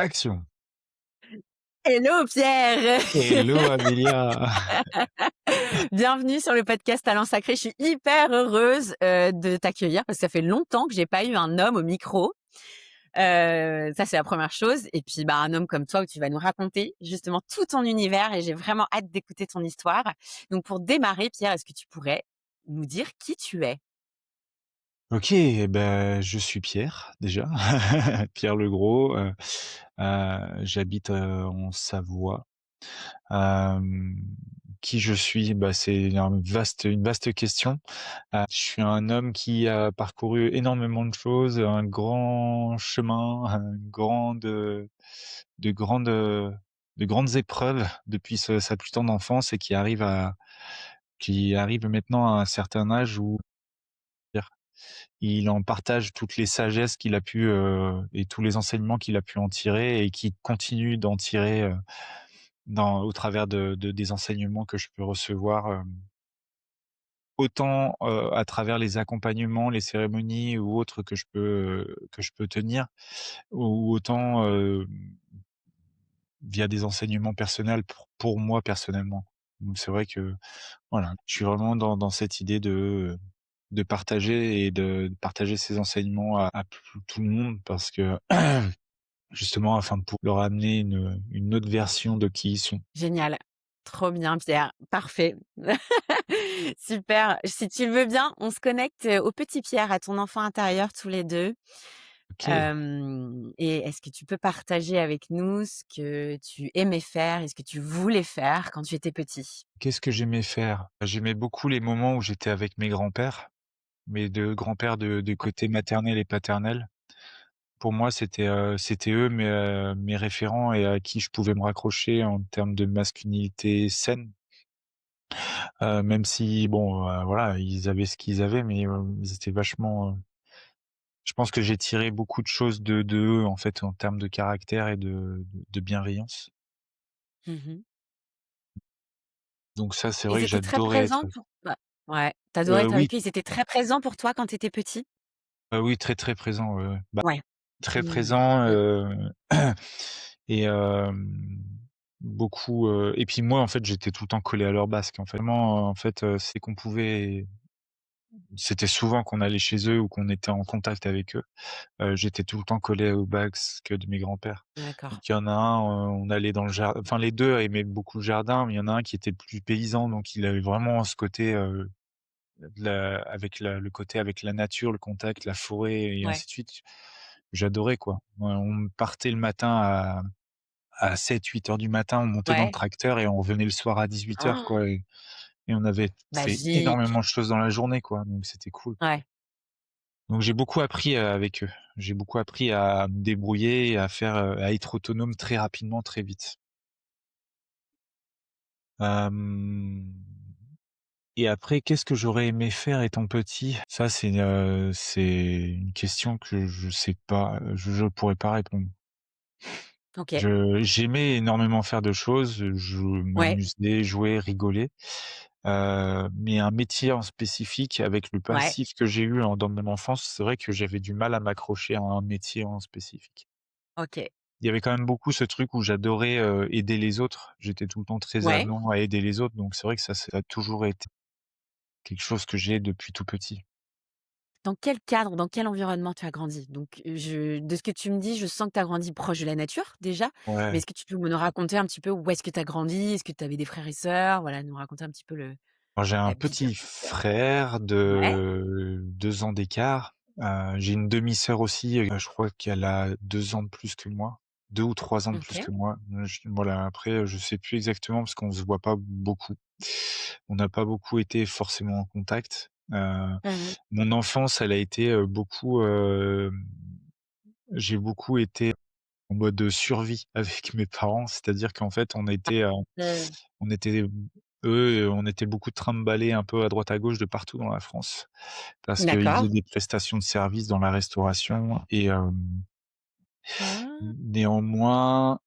Action. Hello Pierre! Hello Amélia. Bienvenue sur le podcast Talent Sacré. Je suis hyper heureuse, de t'accueillir parce que ça fait longtemps que j'ai pas eu un homme au micro. Ça c'est la première chose et puis, bah, un homme comme toi où tu vas nous raconter justement tout ton univers et j'ai vraiment hâte d'écouter ton histoire. Donc pour démarrer Pierre, est-ce que tu pourrais nous dire qui tu es? OK, ben, je suis Pierre déjà, Pierre Legros, j'habite, en Savoie. Hem, qui je suis? Bah, c'est une vaste question. Je suis un homme qui a parcouru énormément de choses, un grand chemin, de grandes, de grandes épreuves depuis sa plus tendre enfance et qui arrive maintenant à un certain âge où il en partage toutes les sagesses qu'il a pu, et tous les enseignements qu'il a pu en tirer et qui continue d'en tirer, au travers des enseignements que je peux recevoir, autant, à travers les accompagnements, les cérémonies ou autres que je peux tenir, ou autant, via des enseignements personnels pour moi personnellement. Donc c'est vrai que voilà, je suis vraiment dans cette idée de partager et de partager ces enseignements à tout le monde parce que justement afin de leur amener une autre version de qui ils sont. Génial. Trop bien Pierre, parfait. Super. Si tu le veux bien, on se connecte, au petit Pierre, à ton enfant intérieur tous les 2. OK. Et est-ce que tu peux partager avec nous ce que tu aimais faire et ce que tu voulais faire quand tu étais petit? Qu'est-ce que j'aimais faire? J'aimais beaucoup les moments où j'étais avec mes grands-pères, mes 2 grands-pères de côté maternel et paternel. Pour moi, c'était eux mes référents et à qui je pouvais me raccrocher en termes de masculinité saine. Même si bon, voilà, ils avaient ce qu'ils avaient, mais, ils étaient vachement, je pense que j'ai tiré beaucoup de choses de eux, en fait, en termes de caractère et de bienveillance. Mmh. Donc ça, c'est vrai Ils que étaient très j'adorais être présents pour toi? Ouais, tu adorais être oui, avec eux, ils étaient très présents pour toi quand tu étais petit? oui, très, très présent, ouais, ouais. Bah, Ouais. très Mmh. présent, Mmh. et beaucoup, et puis moi, en fait, j'étais tout le temps collé à leur basque, en fait. Vraiment, en fait, c'est qu'on pouvait c'était souvent qu'on allait chez eux ou qu'on était en contact avec eux. J'étais tout le temps collé au basque de mes grands-pères. D'accord. Donc il y en a un, on allait dans le jardin. Enfin les 2 aimaient beaucoup le jardin, mais il y en a un qui était plus paysan, donc il avait vraiment ce côté, le côté avec la nature, le contact, la forêt et Ouais. ainsi de suite. J'adorais quoi. Ouais, on partait le matin à 7-8 heures du matin, on montait dans le Ouais. tracteur et on revenait le soir à 18 heures Oh, quoi, et on avait fait magique. énormément de choses dans la journée quoi, donc c'était cool. Ouais. Donc j'ai beaucoup appris, avec eux. J'ai beaucoup appris à me débrouiller et à être autonome très rapidement, très vite. Hem Et après, qu'est-ce que j'aurais aimé faire étant petit? Ça, c'est une question que je sais pas, je pourrais pas répondre. OK. J'aimais énormément faire de choses, je Ouais. m'amusais, jouer, rigoler, mais un métier en spécifique avec le Ouais. passif que j'ai eu dans mon enfance, c'est vrai que j'avais du mal à m'accrocher à un métier en spécifique. OK. Il y avait quand même beaucoup ce truc où j'adorais, aider les autres. J'étais tout le temps très Ouais. avenant à aider les autres, donc c'est vrai que ça a toujours été quelque chose que j'ai depuis tout petit. Dans quel cadre, dans quel environnement tu as grandi? Donc, de ce que tu me dis, je sens que tu as grandi proche de la nature déjà, mais Ouais. est-ce que tu peux me raconter un petit peu où est-ce que tu as grandi? Est-ce que tu avais des frères et sœurs? Voilà, nous raconter un petit peu le Alors j'ai un la petite petit enfance. frère Ouais, de 2 ans d'écart, j'ai une demi-sœur aussi, je crois qu'elle a 2 ans de plus que moi, 2 ou 3 ans de plus OK. que moi. Voilà, après, je sais plus exactement parce qu'on se voit pas beaucoup. On n'a pas beaucoup été forcément en contact. Mmh. Mon enfance, elle a été, beaucoup, j'ai beaucoup été en mode survie avec mes parents. C'est-à-dire qu'en fait, Mmh. on était eux, on était beaucoup trimballés un peu à droite à gauche de partout dans la France parce qu'ils D'accord. faisaient des prestations de services dans la restauration et Ah, néanmoins,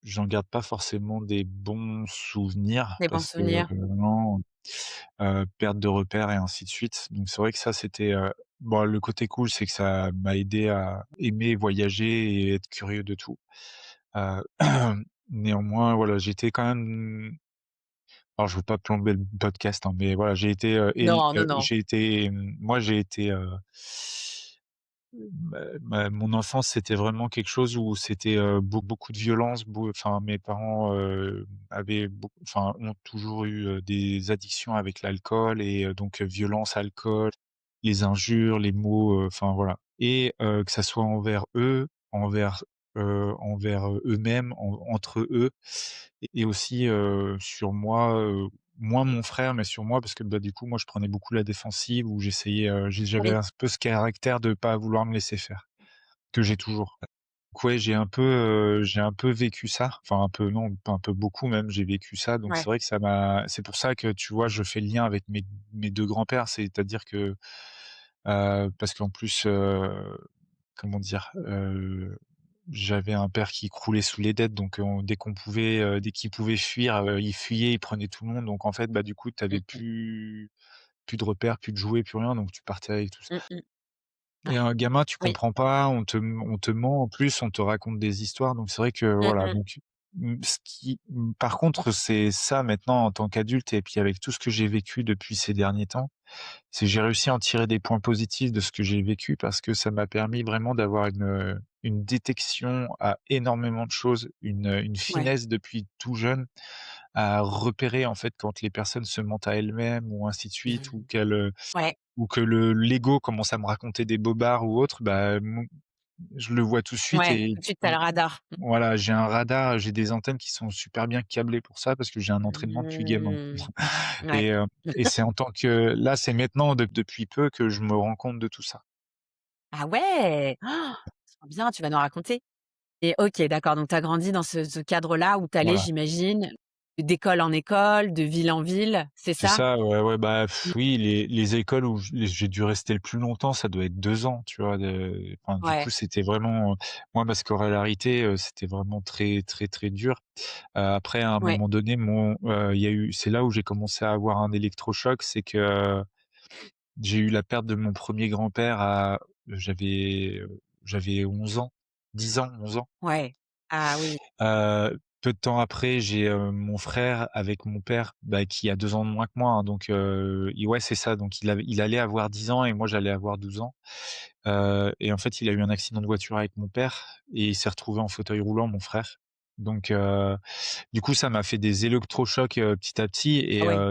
j'en garde pas forcément des bons souvenirs des bons parce que souvenirs. vraiment, perte de repères et ainsi de suite. Donc c'est vrai que ça, c'était, bon, le côté cool, c'est que ça m'a aidé à aimer voyager et être curieux de tout. Heu, néanmoins, voilà, j'étais quand même alors je veux pas plomber le podcast, hein, mais voilà, Non, non, non. j'ai été, moi j'ai été, mon enfance, c'était vraiment quelque chose où c'était, beaucoup de violence, enfin mes parents, avaient ont toujours eu, des addictions avec l'alcool et donc violence, alcool, les injures, les mots, enfin voilà et que ça soit envers eux, envers eux-mêmes, entre eux et aussi, sur moi, moins mon frère, mais sur moi parce que, bah, du coup, moi, je prenais beaucoup la défensive où j'avais Oui. un peu ce caractère de pas vouloir me laisser faire, que j'ai toujours. Donc ouais, j'ai un peu vécu ça, enfin un peu non, pas un peu, beaucoup même, j'ai vécu ça, donc c'est Ouais. vrai que c'est pour ça que, tu vois, je fais le lien avec mes 2 grands-pères. C'est-à-dire que, parce qu'en plus, comment dire? J'avais un père qui croulait sous les dettes, donc dès qu'il pouvait fuir, il fuyait, il prenait tout le monde, donc en fait, bah, du coup, tu avais Mmh mh. plus de repères, plus de jouets, plus rien, donc tu partais avec tout ça. Mmh mh. Et Ouais. un gamin, tu Oui. comprends pas, on te ment en plus, on te raconte des histoires, donc c'est vrai que Mmh voilà, mh. donc par contre, c'est ça maintenant en tant qu'adulte et puis avec tout ce que j'ai vécu depuis ces derniers temps, c'est j'ai réussi à en tirer des points positifs de ce que j'ai vécu parce que ça m'a permis vraiment d'avoir une détection à énormément de choses, une Ouais. finesse depuis tout jeune à repérer en fait quand les personnes se mentent à elles-mêmes ou ainsi de suite Ouais. ou que le l'ego commence à me raconter des bobards ou autre, bah, je le vois tout de suite Ouais. et Tout de suite, tu as le radar. voilà, j'ai un radar, j'ai des antennes qui sont super bien câblées pour ça parce que j'ai un entraînement depuis gamin Mmh. Ouais. et c'est en tant que là, c'est maintenant depuis peu que je me rends compte de tout ça. Ah ouais! Trop bien, tu vas nous raconter. Et OK, d'accord, donc tu as grandi dans ce cadre-là où tu allais, Voilà. j'imagine, d'école en école, de ville en ville, c'est C'est ça? ça, ouais, ouais, bah, Mmh. oui, les écoles où j'ai dû rester le plus longtemps, ça doit être 2 ans, tu vois? Enfin, du coup, Ouais, c'était vraiment, moi, ma scolarité, c'était vraiment très, très, très dur. Après, à un ouais, moment donné, il y a eu c'est là où j'ai commencé à avoir un électrochoc, c'est que j'ai eu la perte de mon premier grand-père j'avais 11 ans, 10 ans, 11 ans. ouais. Ah oui, Peu de temps après, j'ai, mon frère avec mon père, bah, qui a 2 ans de moins que moi, hein, donc ouais, c'est ça, donc il allait avoir 10 ans et moi j'allais avoir 12 ans, et en fait, il a eu un accident de voiture avec mon père et il s'est retrouvé en fauteuil roulant, mon frère. Donc du coup, ça m'a fait des électrochocs, petit à petit ah ouais,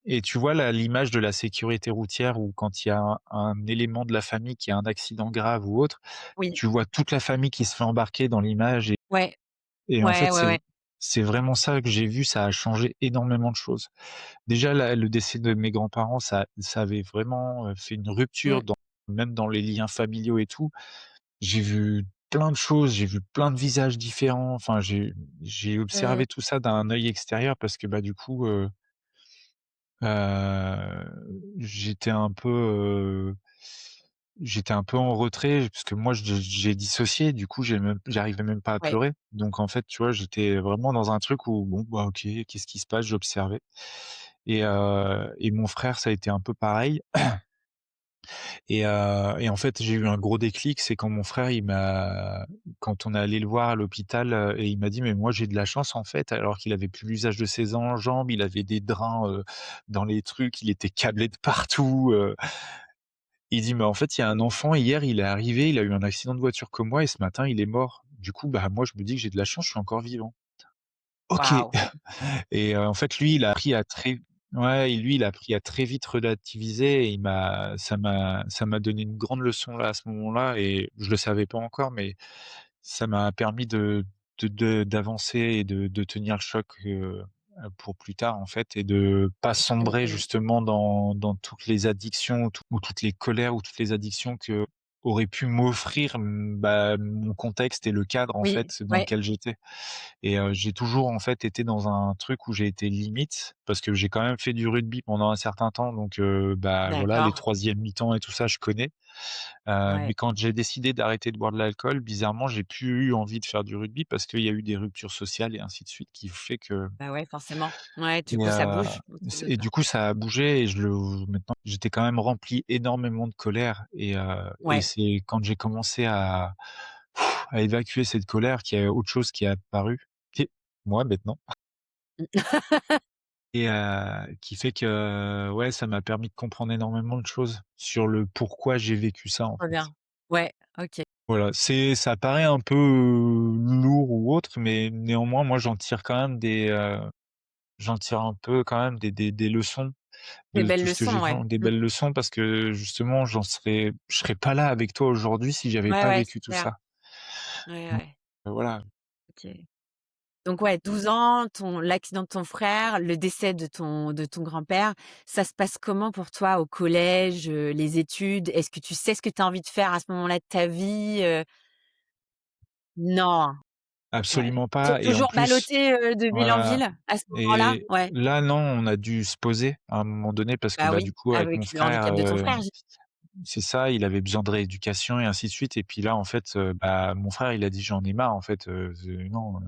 et tu vois l'image de la sécurité routière où quand il y a un élément de la famille qui a un accident grave ou autre, oui, tu vois toute la famille qui se fait embarquer dans l'image ouais, et en ouais, fait, ouais, ouais. c'est vraiment ça que j'ai vu, ça a changé énormément de choses. Déjà le décès de mes grands-parents, ça avait vraiment, fait une rupture Mmh, même dans les liens familiaux et tout. J'ai vu plein de choses, j'ai vu plein de visages différents, enfin j'ai mmh, observé tout ça d'un œil extérieur parce que, bah, du coup, j'étais un peu, j'étais un peu en retrait parce que moi j'ai dissocié, du coup j'arrivais même pas à ouais, pleurer. Donc en fait, tu vois, j'étais vraiment dans un truc où bon, bah, OK, qu'est-ce qui se passe? J'observais et mon frère, ça a été un peu pareil et en fait, j'ai eu un gros déclic, c'est quand mon frère, quand on est allé le voir à l'hôpital, et il m'a dit: «Mais moi, j'ai de la chance, en fait», alors qu'il avait plus l'usage de ses jambes, il avait des drains, dans les trucs, il était câblé de partout, il dit: «Mais en fait, il y a un enfant hier, il est arrivé, il a eu un accident de voiture comme moi et ce matin, il est mort. Du coup, bah, moi, je me dis que j'ai de la chance, je suis encore vivant». OK. waouh! Et en fait, lui, il a appris à très ouais, et lui, il a appris à très vite relativiser et il m'a ça m'a donné une grande leçon là, à ce moment-là et je le savais pas encore, mais ça m'a permis d'avancer et de tenir le choc, pour plus tard, en fait et de pas Mmh sombrer mh. justement dans toutes les addictions ou toutes les colères ou toutes les addictions qu'aurait pu m'offrir, bah, mon contexte et le cadre, en Oui, fait, dans ouais, lequel j'étais. Et j'ai toujours, en fait, été dans un truc où j'ai été limite, parce que j'ai quand même fait du rugby pendant un certain temps, donc bah, voilà, les d'accord, 3e mi-temps et tout ça, je connais. Mais ouais. quand j'ai décidé d'arrêter de boire de l'alcool, bizarrement, j'ai plus eu envie de faire du rugby parce qu'il y a eu des ruptures sociales et ainsi de suite qui fait que Bah ouais, forcément. Ouais, et du coup, ça bouge autour de et toi. du coup, ça a bougé et je le maintenant j'étais quand même rempli énormément de colère et Ouais. c'est quand j'ai commencé à évacuer cette colère qu'il y a autre chose qui est apparu, qui est moi maintenant qui fait que, ouais, ça m'a permis de comprendre énormément de choses sur le pourquoi j'ai vécu ça, en Trop fait. bien. Ouais, OK. Voilà, ça paraît un peu, lourd ou autre, mais néanmoins, moi, j'en tire un peu quand même des leçons Des de belles tout ce que leçons, j'ai ouais. fait, des belles leçons parce que justement, je serais pas là avec toi aujourd'hui si j'avais Ouais, pas ouais, vécu c'est tout clair. ça. Ouais, Donc ouais. voilà. OK. Donc ouais, 12 ans, l'accident de ton frère, le décès de ton grand-père, ça se passe comment pour toi au collège, les études? Est-ce que tu sais ce que tu as envie de faire à ce moment-là de ta vie? Non. Ouais. Absolument pas et en Toujours plus ballotté, de ville en voilà ville à ce moment-là? et Ouais. là, non, on a dû se poser à un moment donné parce que, Bah bah, oui, du coup, avec mon avec le frère, handicap de ton frère, c'est ça, il avait besoin de rééducation et ainsi de suite et puis là, en fait, bah, mon frère, il a dit: «J'en ai marre, en fait, non».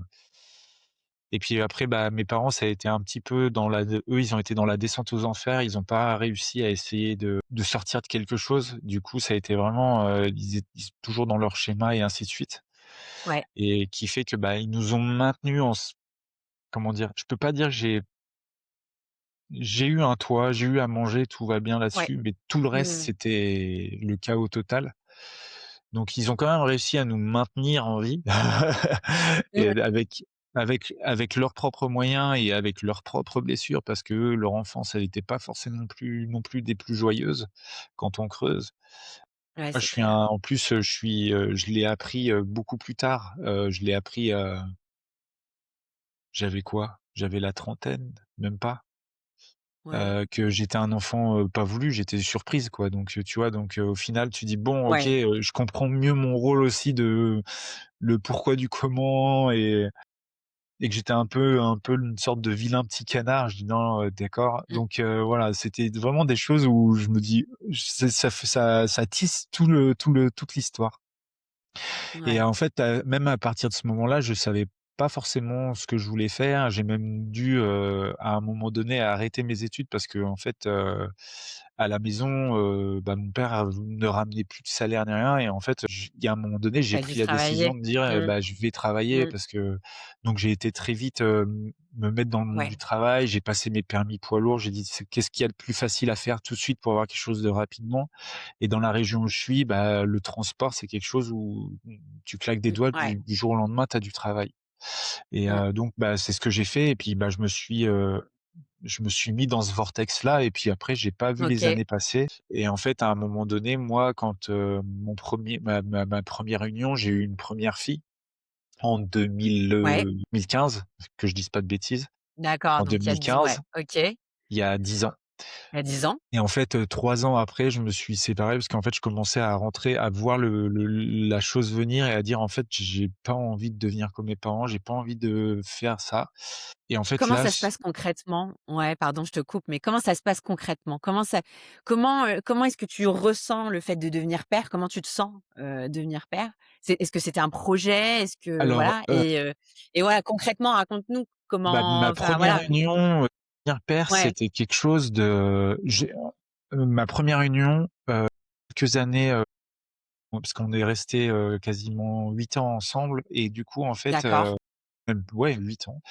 Et puis après, bah, mes parents, ça a été un petit peu eux, ils ont été dans la descente aux enfers. Ils ont pas réussi à essayer de sortir de quelque chose. Du coup, ça a été vraiment, ils sont toujours dans leur schéma et ainsi de suite ouais, et qui fait que, bah, ils nous ont maintenus comment dire? Je peux pas dire que j'ai eu un toit, j'ai eu à manger, tout va bien ouais. là-dessus, mais tout le reste, Mmh. c'était le chaos total. Donc ils ont quand même réussi à nous maintenir en vie et Mmh. avec leurs propres moyens et avec leurs propres blessures parce qu'eux, leur enfance, elle était pas forcément non plus des plus joyeuses quand on creuse. Ouais, Moi, je c'est suis clair. un en plus, je l'ai appris, beaucoup plus tard. Je l'ai appris, j'avais quoi? J'avais la trentaine, même pas. Ouais. Que j'étais un enfant, pas voulu, j'étais surprise quoi donc tu vois? Donc au final tu dis: «Bon OK, Ouais. je comprends mieux mon rôle aussi de le pourquoi du comment» et que j'étais un peu une sorte de vilain petit canard. Je dis: «Non, d'accord». Mmh. Donc voilà, c'était vraiment des choses où je me dis c'est ça tisse toute l'histoire et Ouais. en fait, même à partir de ce moment-là, je savais pas forcément ce que je voulais faire. J'ai même dû, à un moment donné, arrêter mes études parce qu'en fait, à la maison, bah, mon père ne ramenait plus de salaire ni rien et en fait, il y a un moment donné, Tu j'ai as dû pris la décision travailler. de dire: Mmh. Bah, je vais travailler» Mmh. parce que donc j'ai été très vite, me mettre dans le monde du Ouais. travail. J'ai passé mes permis poids lourds. J'ai dit: «C'est qu'est-ce qu'il y a de plus facile à faire tout de suite pour avoir quelque chose de rapidement?» et dans la région où je suis, bah, le transport, c'est quelque chose où tu claques des Mmh. doigts, Ouais. du jour au lendemain, tu as du travail et Mmh. donc bah, c'est ce que j'ai fait et puis, bah, je me suis mis dans ce vortex-là et puis après j'ai pas vu les OK. années passer et en fait, à un moment donné, moi, quand, ma 1re union, j'ai eu une première fille en Ouais. 2015, que je dise pas de bêtises. D'accord, En donc il y a 10 ouais, 2015, OK. Il il y a 10 ans y a 10 ans. et en fait, 3 ans après, je me suis séparé parce qu'en fait, je commençais à rentrer, à voir la chose venir et à dire: «En fait, j'ai pas envie de devenir comme mes parents, j'ai pas envie de faire ça» et en fait Comment là, ça se passe concrètement? Ouais, pardon, je te coupe, mais comment ça se passe concrètement? Comment est-ce que tu ressens le fait de devenir père? Comment tu te sens, devenir père? Est-ce que c'était un projet? Est-ce que alors, voilà et voilà, concrètement, raconte-nous bah, comment ma enfin première voilà. union, devenir père, Ouais, c'était quelque chose de ma première union, quelques années, parce qu'on est restés, quasiment 8 ans ensemble et du coup, en fait, d'accord. même ouais 8 ans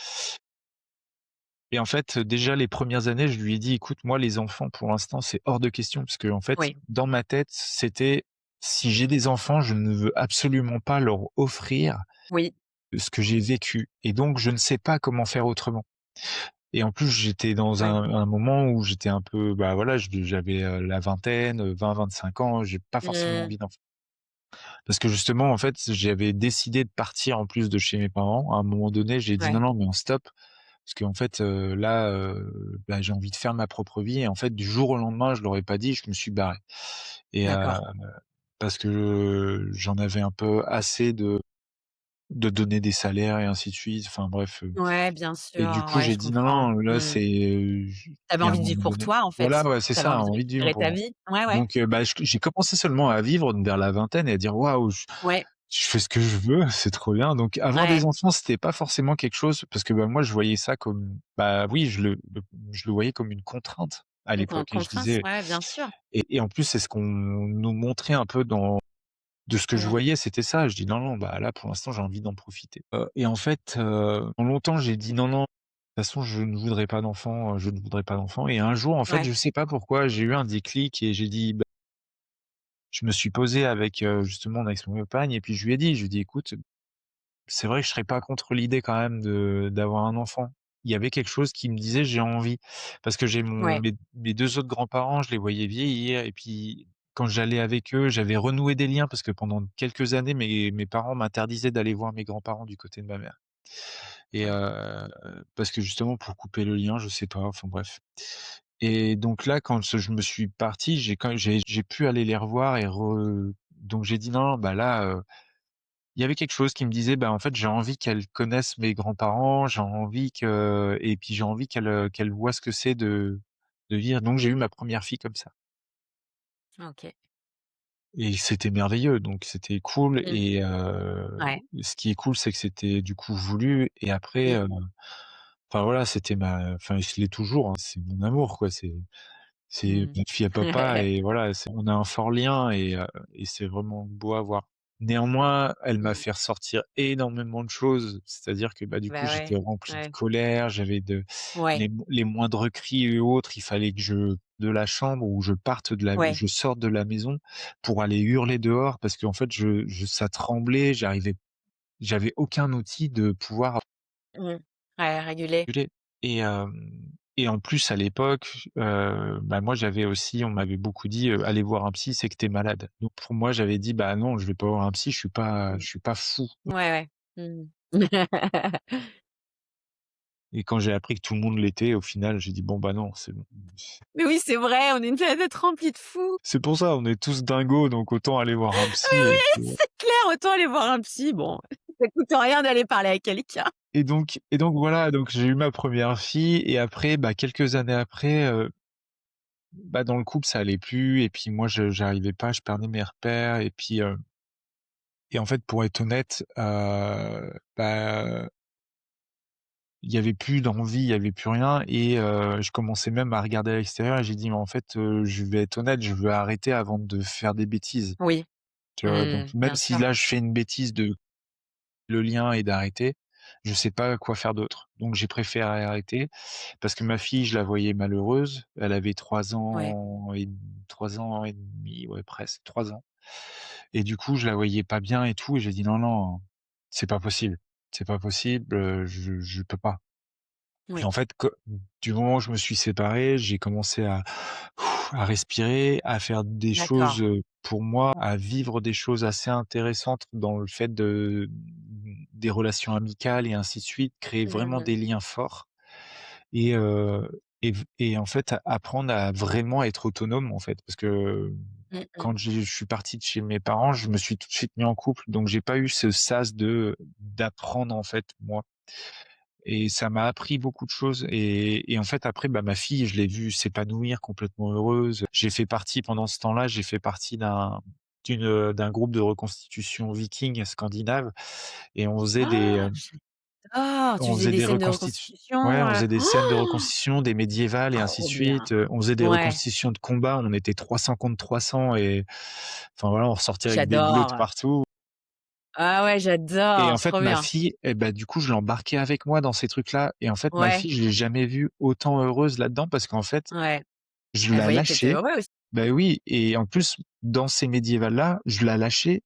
et en fait, déjà les premières années, je lui ai dit: «Écoute, moi les enfants pour l'instant, c'est hors de question» parce qu'en fait, Oui, dans ma tête, c'était: «Si j'ai des enfants, je ne veux absolument pas leur offrir oui. ce que j'ai vécu et donc je ne sais pas comment faire autrement». Et en plus, j'étais dans Ouais. un moment où j'étais un peu, bah, voilà, j'avais, la vingtaine, 20-25 ans, j'ai pas forcément Mmh. envie d'enfant. Parce que justement, en fait, j'avais décidé de partir en plus de chez mes parents. À un moment donné, j'ai dit: «Non, Ouais, non, mais on stop». Parce qu'en fait, là, bah, j'ai envie de faire ma propre vie et en fait, du jour au lendemain, je leur ai pas dit, je me suis barré et d'accord. parce que j'en avais un peu assez de donner des salaires et ainsi de suite. Enfin bref, Ouais, bien et du sûr, coup, ouais, j'ai je dit: «Non, comprends. non, là, Mmh. c'est, Tu avais il y a un envie de vivre moment pour donné». toi, en Voilà, fait. ouais, c'est Tu avais ça, envie de envie de vivre récupérer pour ta moi. vie. Ouais, ouais. Donc bah, j'ai commencé seulement à vivre vers la vingtaine et à dire: «Waouh, Ouais, je fais ce que je veux, c'est trop bien». Donc avoir des ouais. enfants, c'était pas forcément quelque chose parce que, bah, moi, je voyais ça comme bah, oui, je le voyais comme une contrainte à Ou qu'on l'époque et je contraste, disais ouais, bien sûr. et en plus, c'est ce qu'on nous montrait un peu dans de ce que je Mmh. voyais, c'était ça. Je dis: «Non, non, bah, là, pour l'instant, j'ai envie d'en profiter». Et en fait, pendant longtemps, j'ai dit: «Non, non, de toute façon, je ne voudrais pas d'enfant, je ne voudrais pas d'enfant» et un jour, en fait, Ouais, je sais pas pourquoi, j'ai eu un déclic et j'ai dit, bah je me suis posé avec, justement mon ex-compagne et puis je lui ai dit: «Écoute, c'est vrai que je serais pas contre l'idée quand même de d'avoir un enfant». Il y avait quelque chose qui me disait: «J'ai envie». Parce que j'ai mon ouais, mes 2 autres grands-parents, je les voyais vieillir et puis quand j'allais avec eux, j'avais renoué des liens parce que pendant quelques années, mes parents m'interdisaient d'aller voir mes grands-parents du côté de ma mère et ouais. parce que justement pour couper le lien, je sais pas, enfin bref et donc là, quand je me suis parti, j'ai pu aller les revoir et donc j'ai dit: «Non, bah là, il y avait quelque chose qui me disait: «Bah, en fait, j'ai envie qu'elle connaisse mes grands-parents, j'ai envie que et puis j'ai envie qu'elle voit ce que c'est de vivre». Donc j'ai eu ma première fille comme ça OK. et c'était merveilleux, donc c'était cool Mmh. et Ouais. ce qui est cool, c'est que c'était du coup voulu et après, Mmh. enfin voilà, c'était ma enfin, je l'est toujours, hein, c'est mon amour, quoi, c'est Mmh. notre fille à papa et voilà, on a un fort lien et c'est vraiment beau à voir. Néanmoins, elle m'a Mmh. fait ressortir énormément de choses, c'est-à-dire que, bah, du coup, Bah, j'étais ouais, rempli de ouais, colère, j'avais ouais, les moindres cris et autres, il fallait que je de la chambre ou ouais. je sorte de la maison pour aller hurler dehors parce qu'en fait, ça tremblait, j'avais aucun outil de pouvoir Mmh. Ouais, réguler. calculer et et en plus à l'époque, bah, moi j'avais aussi on m'avait beaucoup dit: «Aller voir un psy, c'est que tu es malade». Donc pour moi, j'avais dit: «Bah, non, je vais pas voir un psy, Mmh. je suis pas fou» Ouais, ouais. Mmh. et quand j'ai appris que tout le monde l'était, au final, j'ai dit: «Bon, bah, non, c'est bon». Mais oui, c'est vrai, on est une planète remplie de fous. C'est pour ça, on est tous dingos, donc autant aller voir un Mais psy et oui, puis, c'est clair, autant aller voir un psy, bon, ça coûte rien d'aller parler à quelqu'un. et donc voilà, donc j'ai eu ma première fille et après, bah, quelques années après, bah, dans le couple, ça allait plus et puis moi, j'arrivais pas, je perdais mes repères et puis, et en fait, pour être honnête, bah, il y avait plus d'envie, il y avait plus rien et je commençais même à regarder à l'extérieur et j'ai dit: «Mais en fait, je vais être honnête, je veux arrêter avant de faire des bêtises». Oui. Tu vois? Donc Mmh, même bien si sûr. là, je fais une bêtise de le lien et d'arrêter, je sais pas quoi faire d'autre. Donc j'ai préféré arrêter parce que ma fille, je la voyais malheureuse. Elle avait Ouais. 3 ans et demi, ouais presque 3 ans et du coup, je la voyais pas bien et tout et j'ai dit: «Non, non, c'est pas possible, je peux pas». Et Oui. en fait, du moment où je me suis séparé, j'ai commencé à respirer, à faire des D'accord. choses, pour moi, à vivre des choses assez intéressantes dans le fait des relations amicales et ainsi de suite, créer Mmh vraiment mh. des liens forts et en fait, apprendre à vraiment être autonome, en fait. Parce que Mmh mh. quand je suis parti de chez mes parents, je me suis tout de suite mis en couple, donc j'ai pas eu ce sas d'apprendre, en fait, moi. Et ça m'a appris beaucoup de choses et en fait après, bah, ma fille, je l'ai vue s'épanouir complètement heureuse. Pendant ce temps-là, j'ai fait partie d'un groupe de reconstitution viking scandinave et Oh! J'adore! Tu on faisais faisait des des scènes de reconstitu ouais, reconstitution, on faisait des scènes de reconstitution, des médiévales et ainsi de trop bien. suite, on faisait des Ouais, reconstitutions de combats, on était 300 contre 300 et enfin voilà, on ressortait avec des bleus de j'adore. partout. Ah ouais, Et j'adore, en fait, trop ma bien. fille et bah, du coup, je l'embarquais avec moi dans ces trucs-là et en fait, ma Ouais, fille, je l'ai jamais vue autant heureuse là-dedans parce qu'en fait, ouais. je Elle la voyait que tu étais lâchais. heureux aussi. Bah, oui et en plus, dans ces médiévales-là, je la lâchais.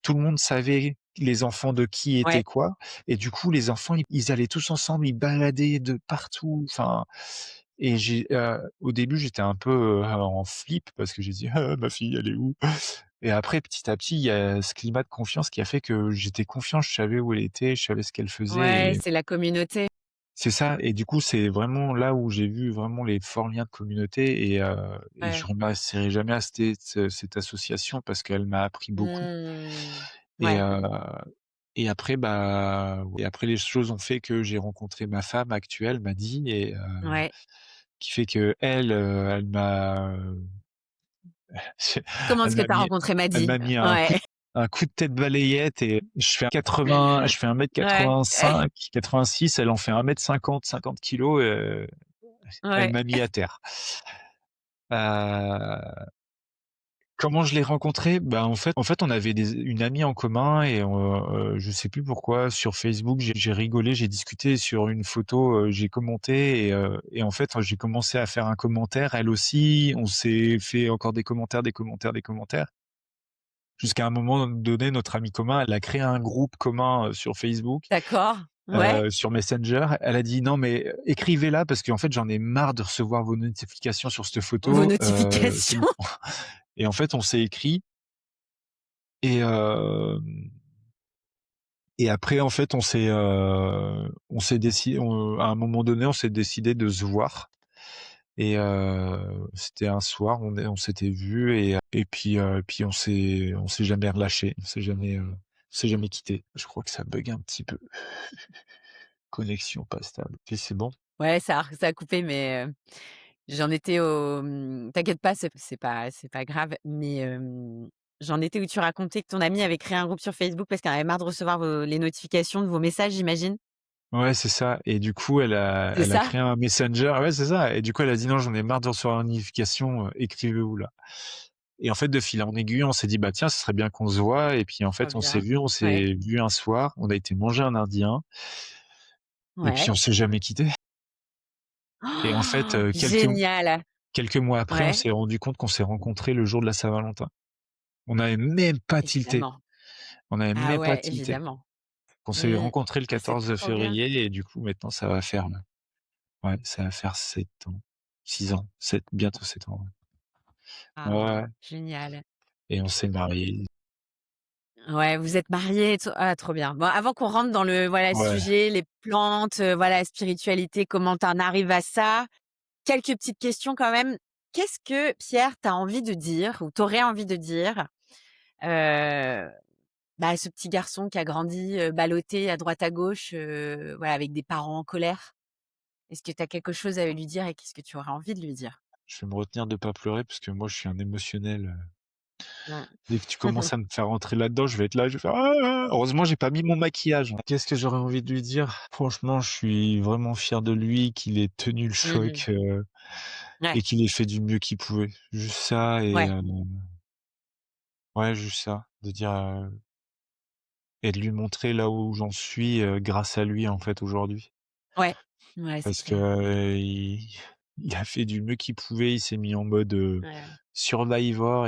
Tout le monde savait les enfants de qui Ouais, étaient quoi et du coup, les enfants, ils allaient tous ensemble, ils baladaient de partout, enfin et au début, j'étais un peu, en flip parce que j'ai dit: «Ah, ma fille, elle est où?» Et après, petit à petit, il y a ce climat de confiance qui a fait que j'étais confiant, je savais où elle était, je savais ce qu'elle faisait ouais, et c'est la communauté. c'est ça et du coup, c'est vraiment là où j'ai vu vraiment les forts liens de communauté et je Ouais. remercierai jamais assez cette association parce qu'elle m'a appris beaucoup Mmh. et Ouais, heu et après les choses ont fait que j'ai rencontré ma femme actuelle, Madi ouais. qui fait qu'elle, Comment elle est-ce que m'a tu as mis rencontré elle Maddy? m'a mis Ouais. un coup de tête balayette et je fais 1 m Ouais. 85, 86, elle en fait 1 m 50, 50 kilogrammes, elle Ouais. m'a mis à terre. Heu, Comment je l'ai rencontré? Bah, en fait, on avait une amie en commun et je sais plus pourquoi sur Facebook, j'ai rigolé, j'ai discuté sur une photo, j'ai commenté et en fait, j'ai commencé à faire un commentaire, elle aussi, on s'est fait encore des commentaires, des commentaires, des commentaires. Jusqu'à un moment donné, notre ami commun, elle a créé un groupe commun, sur Facebook, D'accord. Ouais. sur Messenger. Elle a dit: «Non mais écrivez-la parce qu'en fait, j'en ai marre de recevoir vos notifications sur cette Vos photo, tout le notifications. temps». Et en fait, on s'est écrit et après en fait, on s'est décidé, à un moment donné, on s'est décidé de se voir et c'était un soir, on s'était vus et puis on s'est jamais relâché, on s'est jamais quitté. Je crois que ça bug un petit peu. Connexion pas stable. Et c'est bon? Ouais, ça a coupé, mais j'en étais au t'inquiète pas, c'est pas grave, mais j'en étais où tu racontais que ton amie avait créé un groupe sur Facebook parce qu'elle avait marre de recevoir les notifications de vos messages, j'imagine? Ouais, c'est ça et du coup, elle a C'est elle a ça? créé un Messenger, ouais, c'est ça et du coup, elle a dit: «Non, j'en ai marre de recevoir une notification, écrivez-vous là». Et en fait, de fil en aiguille, on s'est dit: «Bah, tiens, ce serait bien qu'on se voit» et puis en Trop fait, bien. on Ouais. s'est vus un soir, on a été manger un indien et puis Ouais. on s'est jamais quittés et en fait, Génial! quelques mois après, on Ouais, s'est rendu compte qu'on s'est rencontrés le jour de la Saint-Valentin. On n'avait même pas tilté, évidemment. on n'avait Ah même pas ouais, tilté. évidemment. On s'est Mmh. rencontrés le Ah, c'est 14 trop bien. février et du coup, maintenant, ça va faire, ouais, ça va faire 7 ans, 6 ans, 7, bientôt 7 ans, ouais. Ouais, Ah, ouais génial. et on s'est mariés. Ouais, vous êtes mariés et tout. Ah, trop bien. Bon, avant qu'on rentre dans le voilà, Ouais, sujet, les plantes, voilà, spiritualité, comment tu en arrives à ça? Quelques petites questions quand même. Qu'est-ce que, Pierre, tu as envie de dire ou tu aurais envie de dire, heu, bah, à ce petit garçon qui a grandi, ballotté à droite à gauche, voilà, avec des parents en colère? Est-ce que tu as quelque chose à lui dire et qu'est-ce que tu aurais envie de lui dire? je vais me retenir de pas pleurer parce que moi, je suis un émotionnel, Mmh. dès que tu commences à me faire rentrer là-dedans, je vais être là, je vais faire: «Ah, ah, ah». Heureusement, j'ai pas mis mon maquillage. Qu'est-ce que j'aurais envie de lui dire? Franchement, je suis vraiment fier de lui, qu'il ait tenu le Mmh. choc, Ouais, et qu'il ait fait du mieux qu'il pouvait. Juste ça et ouais, ouais, juste ça, de dire, et de lui montrer là où j'en suis, grâce à lui, en fait, aujourd'hui. ouais. Ouais, c'est Parce que, clair. il a fait du mieux qu'il pouvait, il s'est mis en mode, Ouais. survivor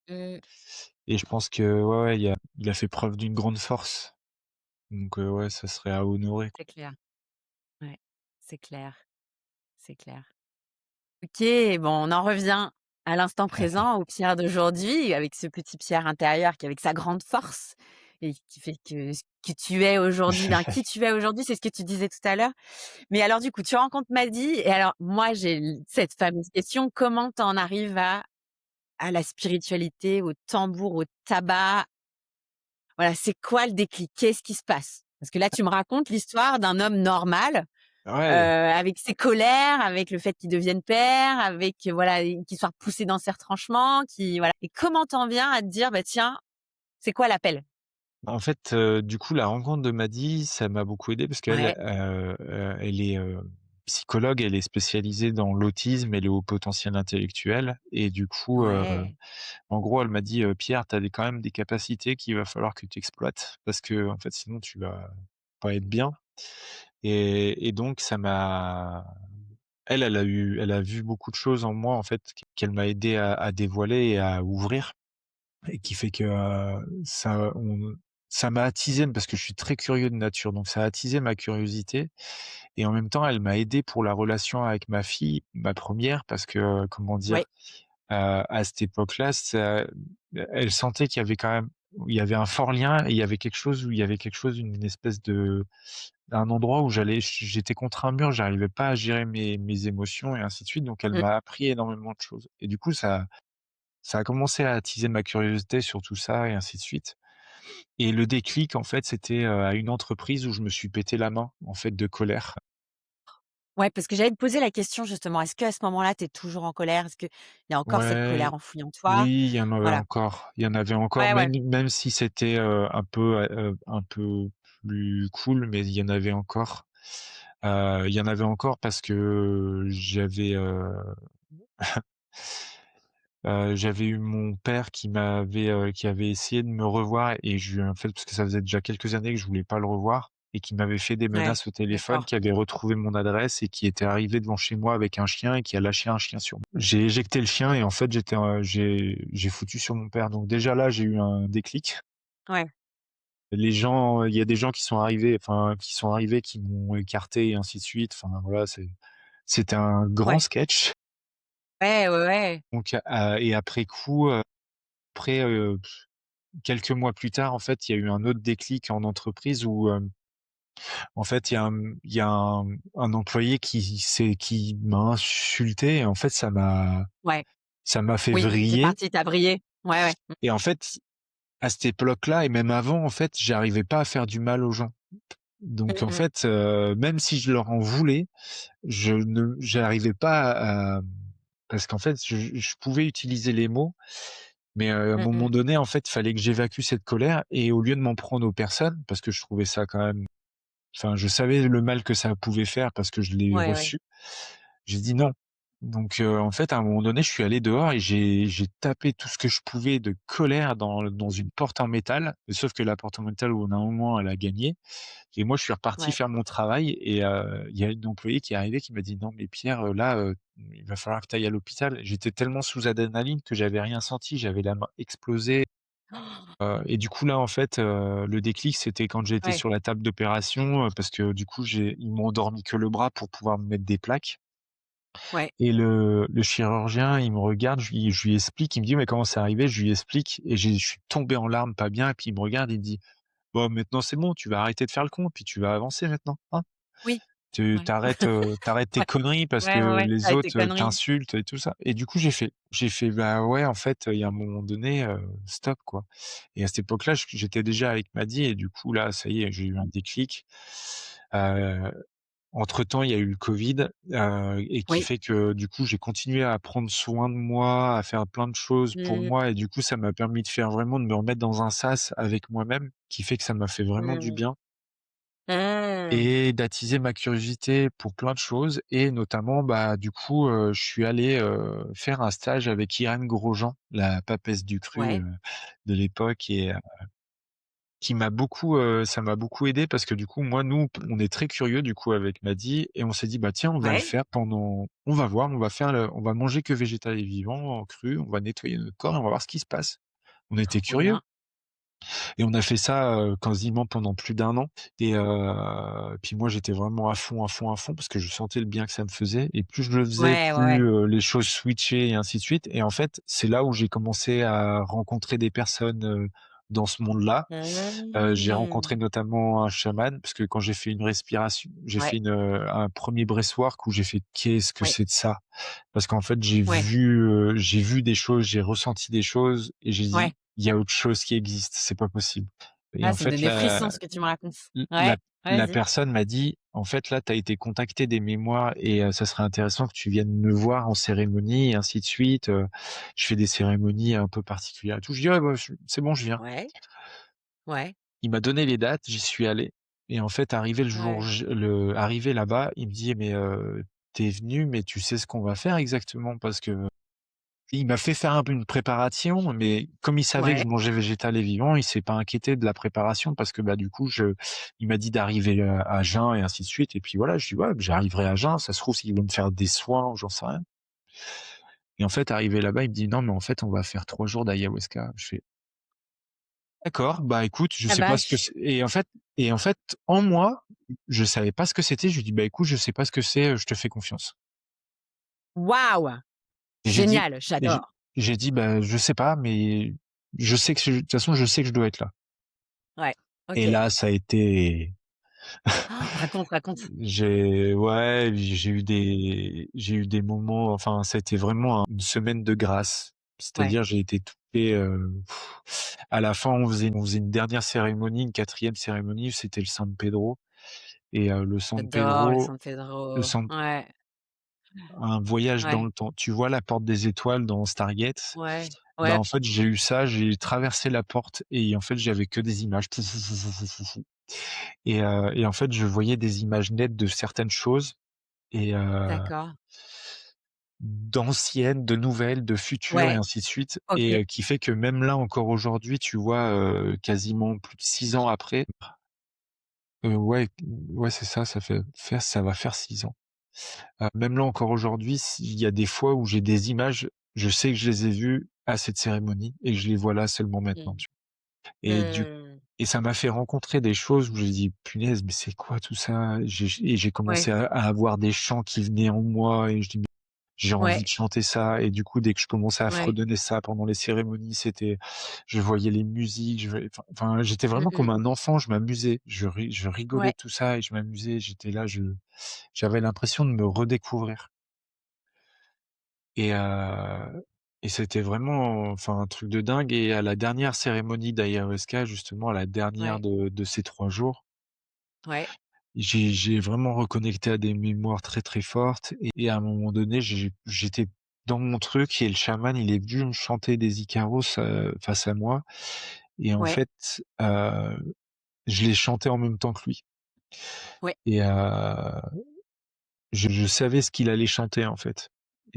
Mmh. et je pense que, ouais, ouais, il a fait preuve d'une grande force. Donc, ouais, ça serait à honorer, quoi. C'est clair. Ouais, c'est clair, c'est clair. OK, bon, on en revient à l'instant présent, au Pierre d'aujourd'hui, avec ce petit Pierre intérieur qui avec sa grande force et qui fait que ce que tu es aujourd'hui, ben, qui tu es aujourd'hui, c'est ce que tu disais tout à l'heure. Mais alors du coup, tu rencontres Maddy et alors moi j'ai cette fameuse question, comment tu en arrives à la spiritualité, au tambour, au tabac? Voilà, c'est quoi le déclic? Qu'est-ce qui se passe? Parce que là, tu me racontes l'histoire d'un homme normal, Ouais, avec ses colères, avec le fait qu'il devienne père, avec, voilà, qu'il soit poussé dans ses retranchements, qui voilà et comment tu en viens à te dire: «Bah, tiens, c'est quoi l'appel?» en fait, du coup, la rencontre de Maddy, ça m'a beaucoup aidé parce qu'elle, Ouais, elle est, psychologue, elle est spécialisée dans l'autisme et le haut potentiel intellectuel et du coup, ouais. en gros, elle m'a dit: «Pierre, tu as quand même des capacités qu'il va falloir que tu exploites parce que en fait, sinon tu vas pas être bien» et donc ça m'a elle a vu beaucoup de choses en moi, en fait, qu'elle m'a aidé à dévoiler et à ouvrir et qui fait que, ça m'a attisé parce que je suis très curieux de nature, donc ça a attisé ma curiosité et en même temps, elle m'a aidé pour la relation avec ma fille, ma première, parce que, comment Ouais. dire? À cette époque-là, elle sentait qu'il y avait quand même il y avait un fort lien et il y avait quelque chose où il y avait quelque chose, une espèce de un endroit où j'étais contre un mur, j'arrivais pas à gérer mes émotions et ainsi de suite, donc elle Mmh. m'a appris énormément de choses et du coup, ça a commencé à attiser ma curiosité sur tout ça et ainsi de suite et le déclic, en fait, c'était, à une entreprise où je me suis pété la main, en fait, de colère. Ouais, parce que j'allais te poser la question justement, est-ce qu'à ce moment-là, tu es toujours en colère? Est-ce qu'il y a encore cette Ouais, colère enfouie en toi? oui, il y en avait Voilà. encore. Il y en avait encore, Ouais, ouais. même si c'était, un peu plus cool, mais il y en avait encore. Il y en avait encore parce que j'avais, J'avais eu mon père qui avait essayé de me revoir et en fait, parce que ça faisait déjà quelques années que je voulais pas le revoir et qui m'avait fait des Ouais, menaces au téléphone, d'accord. qui avait retrouvé mon adresse et qui était arrivé devant chez moi avec un chien et qui a lâché un chien sur moi. J'ai éjecté le chien et en fait, j'ai foutu sur mon père. Donc déjà là, j'ai eu un déclic. Ouais, Il y a des gens qui sont arrivés, qui m'ont écarté et ainsi de suite. Enfin voilà, c'était un grand ouais. sketch. Ouais, ouais, ouais. Donc et après coup, après, quelques mois plus tard, en fait, il y a eu un autre déclic en entreprise où, en fait, il y a un employé qui m'a insulté et en fait, Ouais. ça m'a fait Oui, c'est vriller parti, tu as brillé. Ouais, ouais. et en fait, à cette époque-là et même avant, en fait, j'arrivais pas à faire du mal aux gens. Donc Mmh en mh. fait, même si je leur en voulais, j'arrivais pas parce qu'en fait, je pouvais utiliser les mots, mais à un Mmh moment mh. donné, en fait, il fallait que j'évacue cette colère et au lieu de m'en prendre aux personnes, parce que je trouvais ça quand même enfin, je savais le mal que ça pouvait faire parce que je l'ai Ouais, ouais. reçu. J'ai dit: «Non». Donc en fait, à un moment donné, je suis allé dehors et j'ai tapé tout ce que je pouvais de colère dans une porte en métal, sauf que la porte en métal, au bout d'un moment, elle a gagné et moi, je suis reparti Ouais. faire mon travail et il y a une employée qui est arrivée qui m'a dit: «Non mais Pierre, là, il va falloir que tu ailles à l'hôpital». J'étais tellement sous adrénaline que j'avais rien senti, j'avais la main explosée, et du coup, là, en fait, le déclic, c'était quand j'ai été Ouais, sur la table d'opération, parce que du coup, ils m'ont endormi que le bras pour pouvoir me mettre des plaques ouais. et le chirurgien, il me regarde, je lui explique, il me dit: «Mais comment c'est arrivé?» Je lui explique et je suis tombé en larmes, pas bien et puis il me regarde, il me dit: «Bon, maintenant c'est bon, tu vas arrêter de faire le con, puis tu vas avancer maintenant, hein? Oui. Tu Ouais. tu arrêtes tes Ouais. conneries parce Ouais, ouais, que ouais. les Avec tes autres, conneries. t'insultent et tout ça» et du coup, j'ai fait: «Bah, ouais, en fait, il y a un moment donné, stop, quoi» et à cette époque-là, j'étais déjà avec Maddy et du coup, là, ça y est, j'ai eu un déclic. Heu, Entre-temps, il y a eu le covid, et qui Oui. fait que, du coup, j'ai continué à prendre soin de moi, à faire plein de choses pour Mmh. moi et du coup, ça m'a permis de me remettre dans un sas avec moi-même, qui fait que ça m'a fait vraiment du Mmh. bien. Mmh. Et d'attiser ma curiosité pour plein de choses et notamment, bah, du coup, je suis allé, faire un stage avec Irène Grosjean, la papesse du cru, Ouais. de l'époque et qui m'a beaucoup, ça m'a beaucoup aidé parce que du coup, moi, nous, on est très curieux du coup avec Maddy et on s'est dit: «Bah, tiens, on va le Ouais. faire on va voir, on va manger que végétal et vivant, cru, on va nettoyer notre corps et on va voir ce qui se passe». On était Trop curieux. bien. Et on a fait ça, quasiment pendant plus d'un an et puis moi j'étais vraiment à fond, à fond, à fond parce que je sentais le bien que ça me faisait et plus je le faisais, Ouais, ouais, ouais. plus, les choses switchaient et ainsi de suite et en fait, c'est là où j'ai commencé à rencontrer des personnes, dans ce monde-là. J'ai rencontré Mmh. notamment un chaman parce que quand j'ai Ouais, fait un 1er breathwork où j'ai fait: «Qu'est-ce que ouais, c'est de ça?» Parce qu'en fait, ouais, j'ai vu des choses, j'ai ressenti des choses et j'ai ouais. dit: «Il y a autre chose qui existe, c'est pas possible» et Ah, en ça me donne fait, des frissons ce que tu me racontes. la Ouais, la vas-y. personne m'a dit: «En fait, là, tu as été contacté des mémoires et ça serait intéressant que tu viennes me voir en cérémonie» et ainsi de suite, je fais des cérémonies un peu particulières et tout. Je dis: «Ouais, bah, c'est bon, je viens». Ouais, ouais, Il m'a donné les dates, j'y suis allé et en fait, ouais. arrivé là-bas, il me dit: «Mais tu venu, mais tu sais ce qu'on va faire exactement?» parce que il m'a fait faire un peu une préparation, mais comme il savait que Ouais. je mangeais végétal et vivant, il s'est pas inquiété de la préparation parce que, bah, du coup, il m'a dit d'arriver, à jeun et ainsi de suite et puis voilà, je dis: «Ouais, j'arriverai à jeun, ça se trouve, s'ils veut me faire des soins ou j'en sais rien» et en fait, arrivé là-bas, il me dit: «Non, mais en fait, on va faire 3 jours d'ayahuasca». Je fais: «D'accord, bah, écoute, je La sais pas ce que vache. c'est» et en fait, en moi, je savais pas ce que c'était. Je lui dis: «Bah, écoute, je sais pas ce que c'est, je te fais confiance» Waouh! et j'ai dit Génial, et j'adore. j'ai dit: «Bah, je sais pas, mais de toute façon, je sais que je dois être là». Ouais, Et OK. là, ça a été Raconte, raconte. j'ai eu des moments enfin, ça a été vraiment une semaine de grâce. Ouais, C'est-à-dire, j'ai été touché, à la fin, on faisait une dernière cérémonie, une quatrième cérémonie, c'était le San Pedro et j'adore le San Pedro. Ouais, un voyage dans ouais, le temps. Tu vois la porte des étoiles dans Stargate? ouais, Bah, ouais. en fait, j'ai eu ça, j'ai traversé la porte et en fait, j'avais que des images. Et en fait, je voyais des images nettes de certaines choses et D'accord. d'anciennes, de nouvelles, de futures et Ouais, ainsi de suite et OK. qui fait que même là encore aujourd'hui, tu vois, quasiment plus de 6 ans après, ouais, ouais, c'est ça, ça va faire 6 ans. Même là encore aujourd'hui, il y a des fois où j'ai des images, je sais que je les ai vues à cette cérémonie et que je les vois là seulement maintenant, Mmh. tu vois? Mmh. Et ça m'a fait rencontrer des choses où j'ai dit: «Punaise, mais c'est quoi tout ça?» Et j'ai Ouais, commencé à avoir des chants qui venaient en moi et je dis: j'ai envie ouais, de chanter ça et du coup, dès que je commençais à ouais. fredonner ça pendant les cérémonies, je voyais les musiques, j'étais Mmh vraiment comme mh. un enfant, je m'amusais, je rigolais Ouais, de tout ça et je m'amusais, j'avais l'impression de me redécouvrir et c'était vraiment, enfin, un truc de dingue et à la dernière cérémonie d'ayahuasca, justement, à la dernière ouais, de ces 3 jours, ouais, j'ai vraiment reconnecté à des mémoires très, très fortes et à un moment donné, j'étais dans mon truc et le chaman, il est venu me chanter des Ikaros, face à moi et en ouais, fait, je les chantais en même temps que lui ouais, et je savais ce qu'il allait chanter, en fait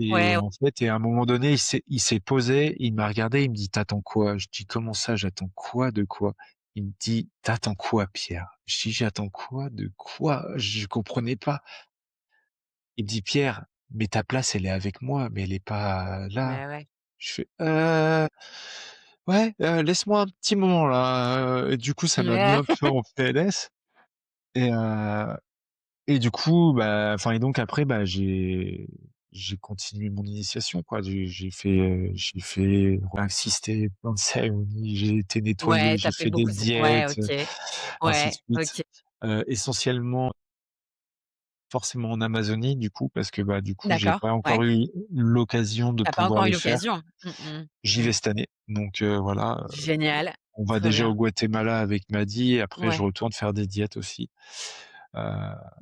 ouais, et à un moment donné, il s'est posé, il m'a regardé, il me dit: «Tu quoi?» Je dis: «Comment ça, j'attends quoi? De quoi?» Il me dit: «Tu quoi, Pierre?» Je dis: «J'attends quoi? De quoi?» Je comprenais pas. Il me dit: «Pierre, mais ta place, elle est avec moi, mais elle est pas là». bah, ouais. Je fais: ouais, laisse-moi un petit moment là», et du coup, ça m'a mis Ouais, un peu en PLS et du coup, bah, enfin et donc après, bah, j'ai continué mon initiation, quoi. J'ai fait assister plein de cérémonies, j'ai été nettoyé, ouais, tu j'ai as fait fait des beaucoup de ouais, diètes, OK. ainsi de Ouais, suite. OK. Essentiellement forcément en Amazonie du coup, parce que, bah, du coup, j'ai D'accord, pas encore ouais. eu l'occasion de Tu as pas pouvoir encore eu les faire. l'occasion? Mmh mh. J'y vais Mmh. cette année, donc voilà, Génial, on va trop déjà au bien. Guatemala avec Maddy et après je Ouais, retourne faire des diètes aussi. Heu,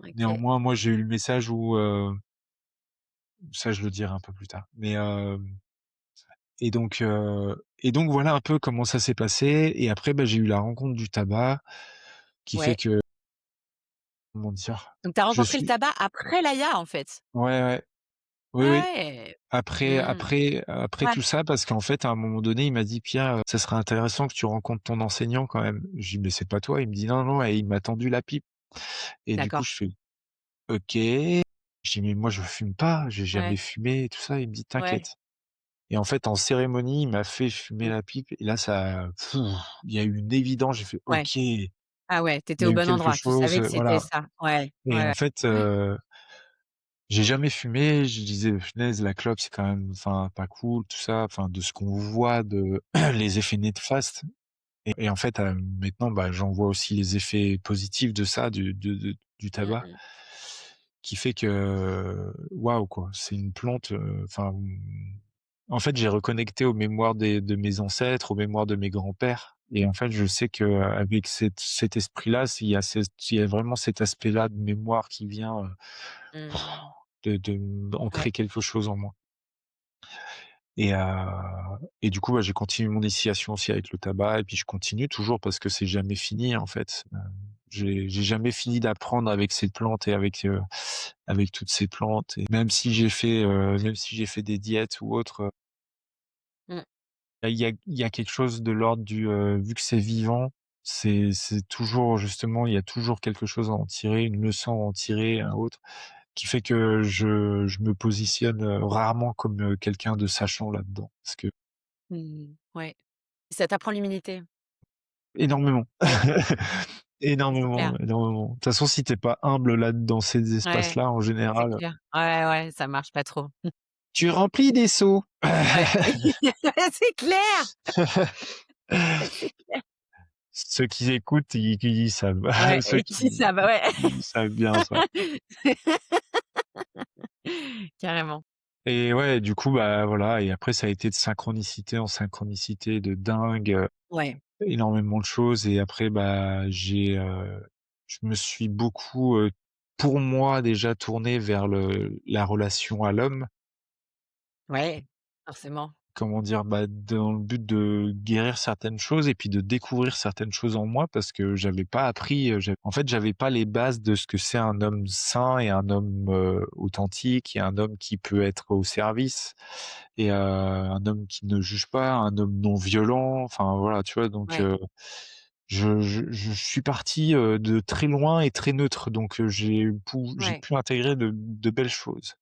OK. Néanmoins, moi, j'ai eu le message où, ça je le dirai un peu plus tard, mais et donc voilà un peu comment ça s'est passé et après, bah, j'ai eu la rencontre du tabac qui fait Ouais. que, comment dire? Donc tu as Je rencontré le suis tabac après l'aya, en fait? Ouais, ouais, oui, Ah oui. ouais! Après Mmh. après après Ouais, tout ça, parce qu'en fait, à un moment donné, il m'a dit: «Pierre, ça serait intéressant que tu rencontres ton enseignant quand même». Je dis: «Mais c'est pas toi?» Il me dit: «Non, non» et il m'a tendu la pipe et du coup, d'accord. je fais: «OK». Je dis: «Mais moi, je fume pas, j'ai jamais Ouais, fumé et tout ça». Il me dit: ouais. «T'inquiète» et en fait, en cérémonie, il m'a fait fumer Mmh. la pipe et là, il y a eu une évidence, j'ai fait: Ouais. «OK». Il Ah ouais, tu étais y a au eu bon quelque endroit. Tu chose, savais que c'était voilà ça. Ouais, et ouais, en fait, ouais. j'ai jamais fumé, je disais: «Punaise, la clope, c'est quand même, enfin, pas cool, tout ça», enfin, de ce qu'on voit de les effets néfastes et en fait, maintenant, bah, j'en vois aussi les effets positifs de ça, du Mmh tabac, mh. qui fait que, waouh, quoi, c'est une plante, enfin, en fait, j'ai reconnecté aux mémoires de mes ancêtres, aux mémoires de mes grands-pères et en fait, je sais qu'avec cet esprit-là, il y a vraiment cet aspect-là de mémoire qui vient, Mmh. Ouais, ancrer quelque chose en moi et du coup, bah, j'ai continué mon initiation aussi avec le tabac et puis je continue toujours parce que c'est jamais fini, en fait. J'ai jamais fini d'apprendre avec ces plantes et avec toutes ces plantes et même si j'ai fait des diètes ou autres, mmh, il y a quelque chose de l'ordre vu que c'est vivant, c'est toujours justement, il y a toujours quelque chose à en tirer, une leçon à en tirer, un autre. Qui fait que je me positionne, rarement comme, quelqu'un de sachant là-dedans. Parce que mmh, ouais. Ça t'apprend l'humilité. énormément. Ouais, c'est Énormément, clair. énormément. De toute façon, si tu es pas humble là dans ces Ouais, espaces-là, en c'est général, clair. Ouais, ouais, ça marche pas trop. tu remplis des seaux. Ouais. C'est clair! C'est clair. Ceux qui écoutent, ils savent. Ouais Ceux et qui ça va, ouais. ils savent bien ça. Carrément. Et ouais, du coup, bah, voilà et après ça a été de synchronicité en synchronicité de dingue, Ouais, énormément de choses et après, bah, je me suis beaucoup, pour moi déjà tourné vers la relation à l'homme ouais, forcément. comment dire? Bah, dans le but de guérir certaines choses et puis de découvrir certaines choses en moi parce que j'avais pas appris, j'avais pas les bases de ce que c'est un homme sain et un homme, authentique et un homme qui peut être au service et un homme qui ne juge pas, un homme non violent, enfin voilà, tu vois? Donc Ouais, je suis parti, de très loin et très neutre donc j'ai ouais, pu intégrer de belles choses.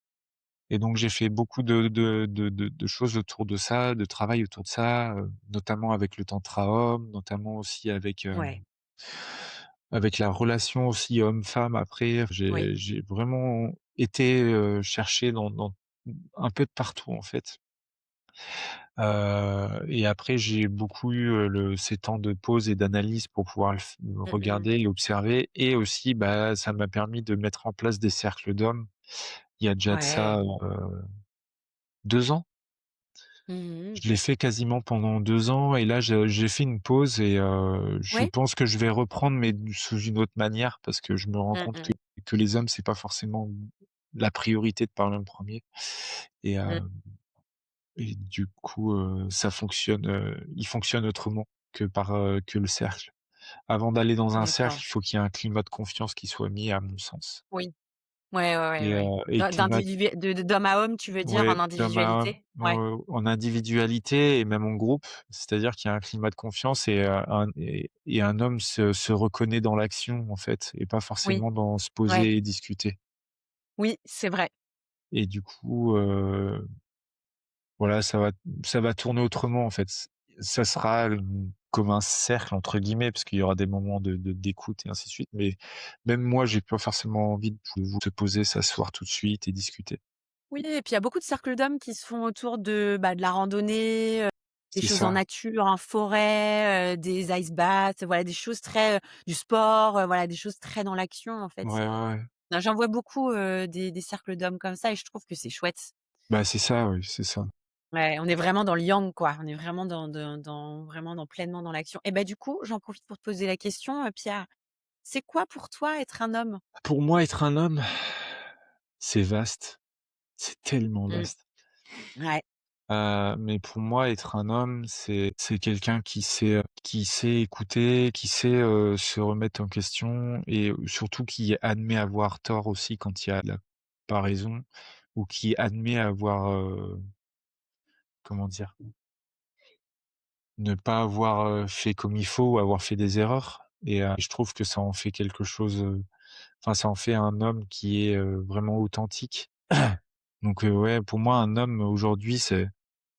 Et donc j'ai fait beaucoup de choses autour de ça, de travail autour de ça, notamment avec le tantra homme, notamment aussi avec, ouais, avec la relation aussi homme-femme après. oui, J'ai vraiment été, chercher dans un peu de partout en fait. Et après j'ai beaucoup eu, ces temps de pause et d'analyse pour pouvoir mmh mh mh. regarder, l'observer et aussi, bah, ça m'a permis de mettre en place des cercles d'hommes. Il y a déjà de ça, Ouais. 2 ans. Mmh. Je l'ai fait quasiment pendant 2 ans et là, j'ai fait une pause et je Oui. pense que je vais reprendre mais sous une autre manière parce que je me rends Mmh compte mh. que les hommes, c'est pas forcément la priorité de parler en premier et Mmh. du coup, ça fonctionne, il fonctionne autrement que le cercle. Avant d'aller dans un cercle, D'accord. il faut qu'il y ait un climat de confiance qui soit mis à mon sens Oui. Ouais, ouais, ouais, ouais. et climat D'homme à homme, tu veux dire, ouais, en individualité? Ouais. en individualité et même en groupe. C'est-à-dire qu'il y a un climat de confiance et un homme se reconnaît dans l'action, en fait, et pas Oui. forcément dans se Ouais. poser et discuter Oui, c'est vrai. et du coup, voilà, ça va tourner autrement, en fait. Ça sera, comme un «cercle» entre guillemets, parce qu'il y aura des moments d'écoute et ainsi de suite, mais même moi, j'ai pas forcément envie de se poser, s'asseoir tout de suite et discuter. Oui et puis il y a beaucoup de cercles d'hommes qui se font autour de, bah, de la randonnée, des C'est choses en ça. nature, en forêt, des ice baths, voilà, des choses très, du sport, voilà, des choses très dans l'action, en Ouais, fait. ouais, ouais. Non, j'en vois beaucoup, des cercles d'hommes comme ça et je trouve que c'est chouette. Bah, c'est ça, oui, c'est ça. Ouais, on est vraiment dans le yang, quoi. On est vraiment vraiment dans pleinement dans l'action et bah, du coup, j'en profite pour te poser la question, Pierre. C'est quoi pour toi être un homme? Pour moi, être un homme, c'est vaste, c'est tellement Mmh. vaste. Ouais, Mais pour moi, être un homme, c'est quelqu'un qui sait écouter, qui sait, se remettre en question et surtout qui admet avoir tort aussi quand il a pas raison ou qui admet avoir, comment dire? Ne pas avoir, fait comme il faut ou avoir fait des erreurs et je trouve que ça en fait quelque chose, enfin ça en fait un homme qui est, vraiment authentique. Donc ouais, pour moi, un homme aujourd'hui, ce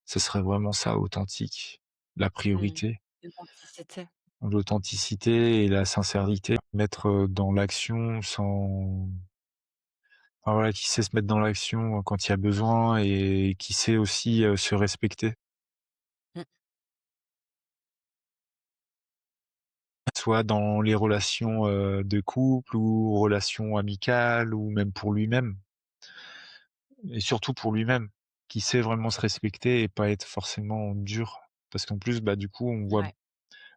serait vraiment ça, authentique. La mmh. priorité, L'authenticité. l'authenticité et la sincérité. Mettre, dans l'action sans enfin voilà, qui sait se mettre dans l'action, quand il y a besoin et qui sait aussi, se respecter. Mmh. Soit dans les relations, de couple ou relations amicales ou même pour lui-même et surtout pour lui-même, qui sait vraiment se respecter et pas être forcément dur. Parce qu'en plus, bah, du coup, Ouais.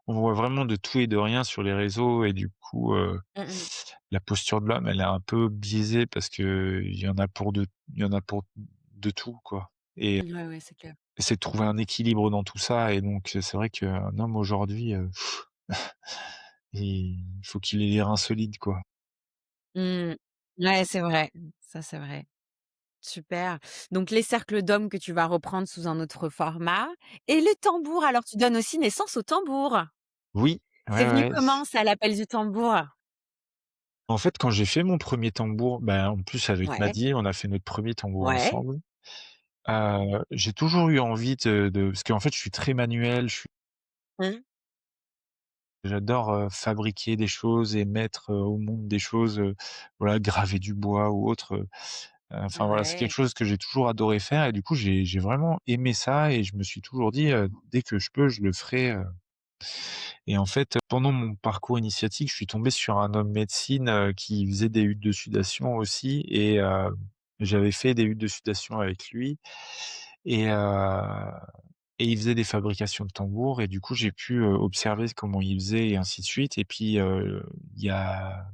on voit vraiment de tout et de rien sur les réseaux et du coup, Mmh mh. la posture de l'homme, elle est un peu biaisée parce qu'il y en a il y en a pour de tout, quoi et Ouais, ouais, c'est clair. c'est de trouver un équilibre dans tout ça et donc c'est vrai qu'un homme aujourd'hui, il faut qu'il ait les reins solides, quoi. Mmh. Ouais, c'est vrai. Ça, c'est vrai. Super. Donc les cercles d'hommes que tu vas reprendre sous un autre format et le tambour, alors tu donnes aussi naissance au tambour. Oui, C'est ouais, venu ouais. comment ça, l'appel du tambour? En fait, quand j'ai fait mon premier tambour, bah, en plus avec Ouais, Maddy, on a fait notre premier tambour ouais. ensemble. J'ai toujours eu envie parce qu'en fait, je suis très manuel, Mmh. j'adore, fabriquer des choses et mettre, au monde des choses, voilà, graver du bois ou autre, enfin voilà, c'est quelque Ouais. chose que j'ai toujours adoré faire et du coup, j'ai vraiment aimé ça et je me suis toujours dit, «Dès que je peux, je le ferai», et en fait, pendant mon parcours initiatique, je suis tombé sur un homme médecine, qui faisait des huttes de sudation aussi et j'avais fait des huttes de sudation avec lui et il faisait des fabrications de tambours et du coup, j'ai pu, observer comment il faisait et ainsi de suite et puis, il y a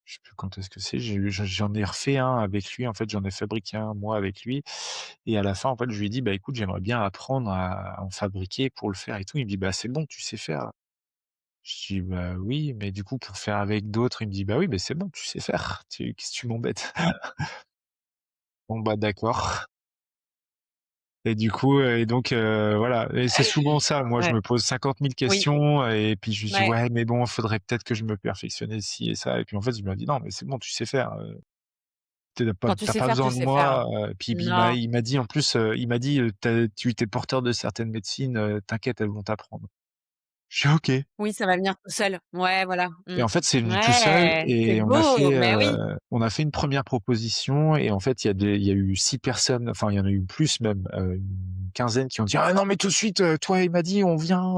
je sais plus quand est-ce que c'est, j'en ai refait un avec lui, en fait, j'en ai fabriqué un moi avec lui et à la fin, en fait, je lui ai dit: «Bah, écoute, j'aimerais bien apprendre à en fabriquer pour le faire et tout». Il me dit: «Bah, c'est bon, tu sais faire». Je dis: «Bah, oui, mais du coup, pour faire avec d'autres», il me dit: «Bah, oui, mais c'est bon, tu sais faire, qu'est-ce que tu m'embêtes?» Bon, bah, d'accord. Et du coup, et donc voilà et c'est souvent ça. Moi, je Ouais, me pose 50 000 oui, questions et puis je me dis: ouais. «Ouais, mais bon, faudrait peut-être que je me perfectionnais ci et ça» et puis en fait, je me dis: «Non, mais c'est bon, tu sais faire, Quand tu tu sais pas faire, tu besoin de sais faire, hein. moi», puis Non. il m'a dit en plus, il m'a dit: Tu es porteur de certaines médecines, t'inquiète, elles vont t'apprendre». Je suis: «OK». Oui, ça va venir tout seul. Ouais, voilà. Et Mmh. en fait, c'est venu tout seul Ouais, c'est et beau, mais oui. on a fait une première proposition et en fait, il y a eu 6 personnes, enfin, il y en a eu plus même, une quinzaine qui ont dit: «Ah non, mais tout de suite, toi et Maddy, on vient»,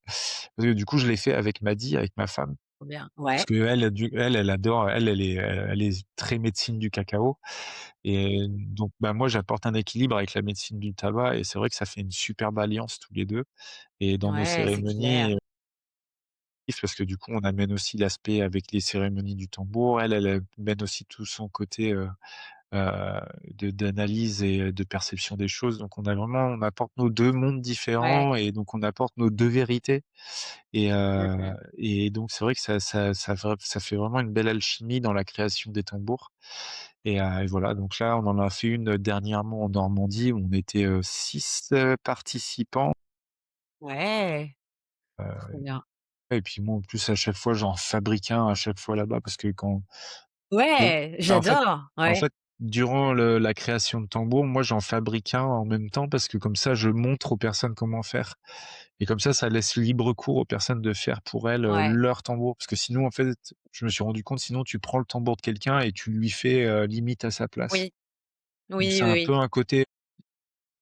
parce que du coup, je l'ai fait avec Maddy, avec ma femme, Trop bien. parce Ouais, qu'elle, elle adore, elle est très médecine du cacao et donc bah, moi, j'apporte un équilibre avec la médecine du tabac et c'est vrai que ça fait une superbe alliance tous les 2 et dans nos ouais, c'est cérémonies clair. parce que du coup, on amène aussi l'aspect avec les cérémonies du tambour. Elle mène aussi tout son côté, heu, de d'analyse et de perception des choses. Donc on apporte nos 2 mondes Ouais. différents et donc on apporte nos 2 vérités Mmh mh. et donc c'est vrai que ça fait vraiment une belle alchimie dans la création des tambours et voilà, donc là, on en a fait une dernièrement en Normandie où on était, 6, participants, Ouais, trop heu bien. et puis moi, en plus, à chaque fois, j'en fabrique un à chaque fois là-bas parce que bon, Ouais, bah, j'adore. en Ouais, fait, durant la création de tambours, moi, j'en fabrique un en même temps parce que comme ça, je montre aux personnes comment faire et comme ça laisse libre cours aux personnes de faire pour elles, ouais. leur tambour. Parce que sinon, en fait, je me suis rendu compte, sinon tu prends le tambour de quelqu'un et tu lui fais, limite à sa place. Oui. Donc Oui, c'est oui, un peu oui. un côté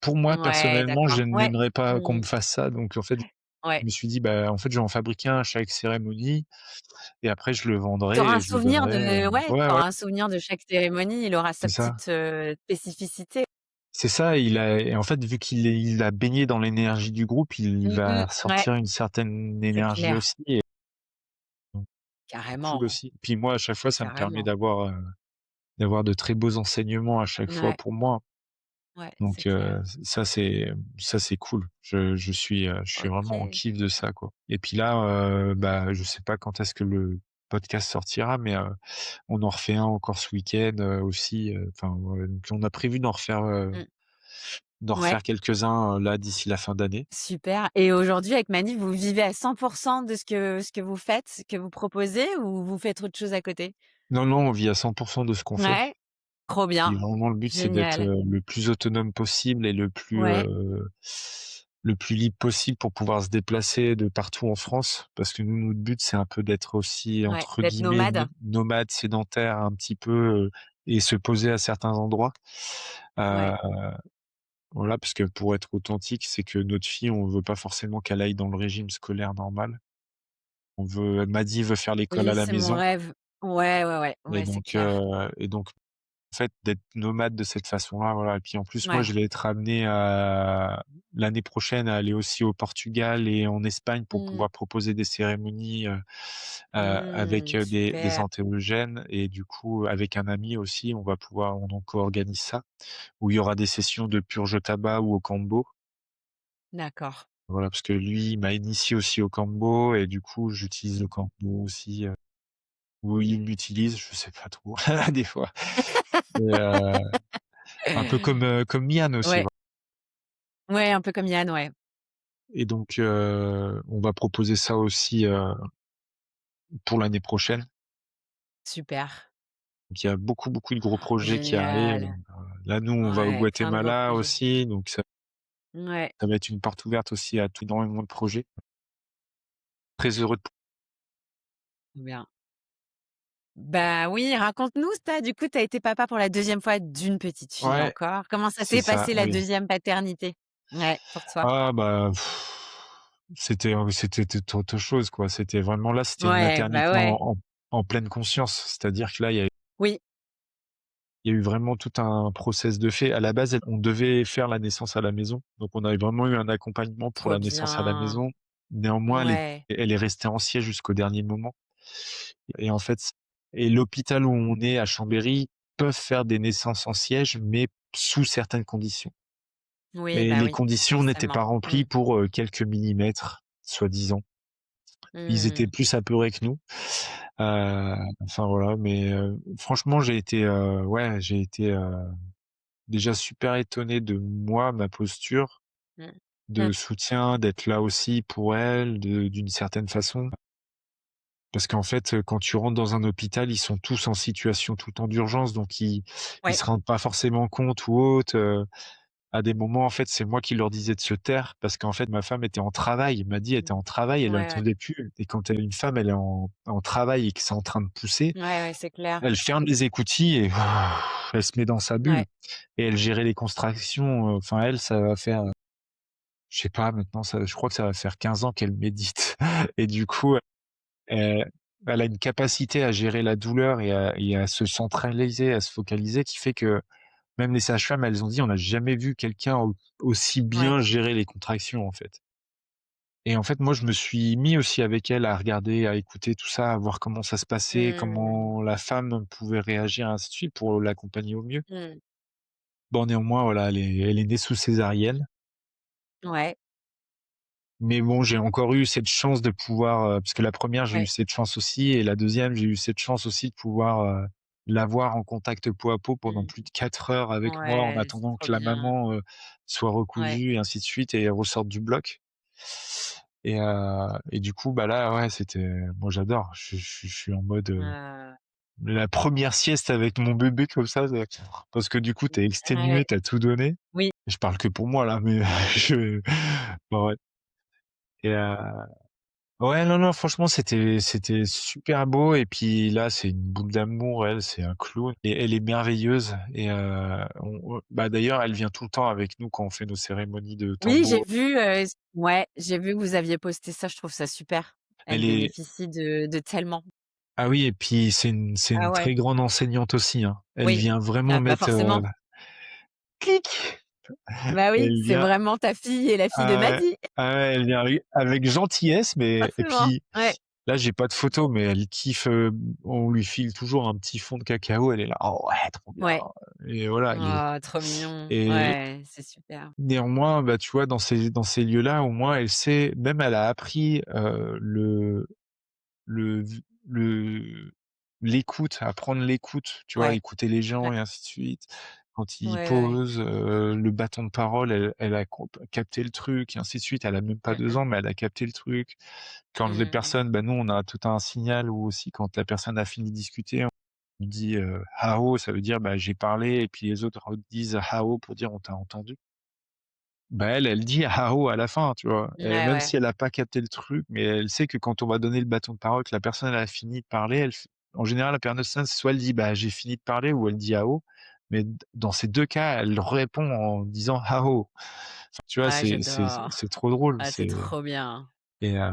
pour moi, Ouais, personnellement, d'accord. je Ouais. n'aimerais pas qu'on Mmh. me fasse ça. Donc en fait, je Ouais. me suis dit: «Bah, en fait, je vais en fabriquer un à chaque cérémonie et après je le Tu auras vendrai un et je le souvenir donnerai», de ouais, ouais, tu ouais, auras un souvenir de chaque cérémonie, il aura c'est sa ça. petite, spécificité. C'est ça, et en fait, vu il a baigné dans l'énergie du groupe, il Mmh va mh. Ouais, ressortir une certaine c'est énergie clair. aussi et donc c'est cool Carrément, aussi. Puis moi, à chaque fois, ça me permet carrément. d'avoir de très beaux enseignements à chaque fois Ouais, pour moi. ouais, c'est Donc clair. ça, c'est cool. Je suis vraiment en OK. kiff de ça, quoi et puis là, bah, je sais pas quand est-ce que le podcast sortira, mais on en refait un encore ce week-end, aussi, enfin, ouais, donc on a prévu Mmh. d'en Ouais, refaire quelques-uns, là, d'ici la fin d'année. super et aujourd'hui avec Manif, vous vivez à 100 de ce que vous faites, ce que vous proposez ou vous faites autre chose à côté? Non, non, on vit à 100 de ce qu'on fait Ouais, trop et bien, vraiment le but, c'est d'être, génial. le plus autonome possible et Ouais, le plus libre possible pour pouvoir se déplacer de partout en France. Parce que nous, notre but, c'est un peu d'être aussi, ouais, entre d'être guillemets, nomade? «nomade», sédentaire un petit peu, et se poser à certains endroits. Ouais. Heu, voilà, parce que pour être authentique, c'est que notre fille, on veut pas forcément qu'elle aille dans le régime scolaire normal. Mady veut faire l'école à Oui, la c'est mon maison rêve. Ouais, ouais, ouais, ouais, c'est clair. et donc en fait, d'être nomade de cette façon-là, voilà et puis en plus, moi, Ouais. je vais être amené à l'année prochaine à aller aussi au Portugal et en Espagne pour Mmh. pouvoir proposer des cérémonies, avec, Mmh, des super. enthéogènes et du coup, avec un ami aussi, on donc co-organise ça, où il y aura des sessions de purge au tabac ou au kambo. D'accord. Voilà, parce que lui, il m'a initié aussi au kambo et du coup, j'utilise le kambo aussi, ou il l'utilise, je sais pas trop, des fois et un peu comme Mian aussi, Ouais, voilà. ouais, un peu comme Yann, ouais. Et donc on va proposer ça aussi, pour l'année prochaine. Super. Donc il y a beaucoup, beaucoup de gros projets qui arrivent. Génial. Là, nous, on va au Ouais, plein de gros Guatemala projets. aussi, donc Ouais, ça va être une porte ouverte aussi à tout énormément de projets. Très heureux de trop bien. Bah, oui, raconte-nous ça, du coup, tu as été papa pour la deuxième fois d'une petite fille ouais, encore. Comment ça c'est s'est ça, passé la oui. deuxième paternité? Ouais, pour toi? Ah bah, c'était toute autre chose, quoi. C'était une Ouais, bah, maternité ouais. en pleine conscience. C'est-à-dire que là, Oui, il y a eu vraiment tout un process de fait. À la base, on devait faire la naissance à la maison, donc on avait vraiment eu un accompagnement pour trop la naissance à la bien. maison. Néanmoins, Ouais. elle est restée en siège jusqu'au dernier moment et en fait, et l'hôpital où on est à Chambéry peuvent faire des naissances en siège, mais sous certaines conditions. Oui, Mais bah, les oui, conditions n'étaient forcément. pas Mmh. remplies pour, quelques millimètres, soi-disant. Ils étaient Mmh. plus apeurés que nous. Enfin voilà, mais franchement, j'ai été, déjà super étonné de moi, ma posture Mmh. de soutien, d'être là aussi pour elle, d'une certaine façon. Parce qu'en fait, quand tu rentres dans un hôpital, ils sont tous en situation tout le temps d'urgence, donc ils Ouais. se rendent pas forcément compte ou autre, à des moments, en fait, c'est moi qui leur disais de se taire parce qu'en fait, ma femme était en travail. Elle m'a dit: «Elle était Mmh. en travail, elle Ouais, ouais. entendait plus» et quand une femme, elle est en travail et que c'est en train de pousser, Ouais, ouais, c'est clair. elle ferme les écoutilles et elle se met dans sa bulle Ouais. et elle gérait les contractions, enfin elle, ça va faire, je sais pas maintenant ça je crois que ça va faire 15 ans qu'elle médite et du coup, elle elle a une capacité à gérer la douleur et à se centraliser, à se focaliser qui fait que même les sages-femmes, elles ont dit: «On n'a jamais vu quelqu'un aussi Ouais. bien gérer les contractions, en fait» et en fait, moi, je me suis mis aussi avec elle à regarder, à écouter tout ça, à voir comment ça se passait, Mmh. comment la femme pouvait réagir, ainsi de suite, pour l'accompagner au mieux. Mmh. Bon, néanmoins, voilà, elle est née sous césarienne, Ouais, mais bon, j'ai encore eu cette chance de pouvoir, parce que la première, j'ai eu ouais. cette chance aussi et la deuxième, j'ai eu cette chance aussi de pouvoir, l'avoir en contact peau à peau pendant plus Mmh. de 4 heures avec moi en Ouais, c'est attendant trop que la bien. maman, soit Ouais. recousue et ainsi de suite et ressorte du bloc et du coup, bah, là, ouais, moi j'adore. Je suis en mode, la première sieste avec mon bébé comme ça, parce que du coup, tu es Ouais. exténué, tu as tout donné. Oui. Je parle que pour moi là, mais je bah, ouais et ouais, non, non, franchement, c'était super beau et puis là, c'est une boule d'amour, elle, c'est un clown et elle est merveilleuse et bah, d'ailleurs, elle vient tout le temps avec nous quand on fait nos cérémonies de Oui, j'ai tambour. vu, ouais, j'ai vu que vous aviez posté ça, je trouve ça super. Elle Elle est bénéficie de tellement. Ah oui et puis c'est Ah une ouais. très grande enseignante aussi, hein. Elle Oui. vient vraiment Ah bah, mettre, forcément. clic! Bah oui, Elle c'est vient vraiment ta fille et la fille de ah ouais, Maddy. ah ouais, elle vient avec gentillesse, mais et Forcément. puis Ouais. là, j'ai pas de photo, mais elle kiffe, on lui file toujours un petit fond de cacao, elle est là: «Oh ouais, trop bien» Ouais. et voilà, elle est Oh, trop mignon. et Ouais, c'est super. néanmoins, bah, tu vois, dans ces lieux-là, au moins, elle sait même elle a appris, le v le l'écoute, apprendre l'écoute, tu vois? Ouais. Écouter les gens Ouais. et ainsi de suite. Quand Ouais, ils ouais, ouais. posent, le bâton de parole, elle a capté le truc et ainsi de suite. Elle a même pas Mmh 2 mh. ans, mais elle a capté le truc. Quand les Mmh. personnes bah, nous, on a tout un signal ou aussi quand la personne a fini de discuter, on dit, «Hao», ça veut dire, bah, j'ai parlé et puis les autres disent «Hao» pour dire: «On t'a entendu». Bah, elle dit «Hao» à la fin, tu vois? Et Ouais, même ouais. si elle a pas capté le truc, mais elle sait que quand on va donner le bâton de parole, que la personne elle a fini de parler, elle f en général, la personne, soit elle dit: «Bah, j'ai fini de parler» ou elle dit «Hao», mais dans ces 2 cas, elle répond en disant «Hao». Enfin, tu vois, Ah, j'adore. c'est trop drôle, Ah, c'est trop bien. et heu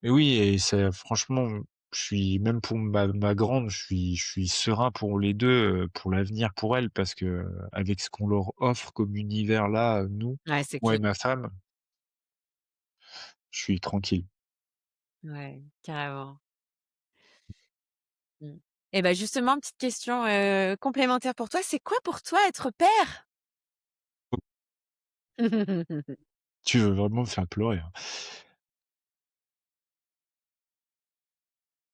et oui et c'est franchement, je suis même pour ma grande, je suis serein pour les 2 pour l'avenir pour elle parce que avec ce qu'on leur offre comme univers là, nous, Ouais, c'est moi et cl ma femme, je suis tranquille. ouais, carrément. Mmh. Et bah, justement, petite question, complémentaire pour toi, c'est quoi pour toi être père? Tu veux vraiment me faire pleurer, hein.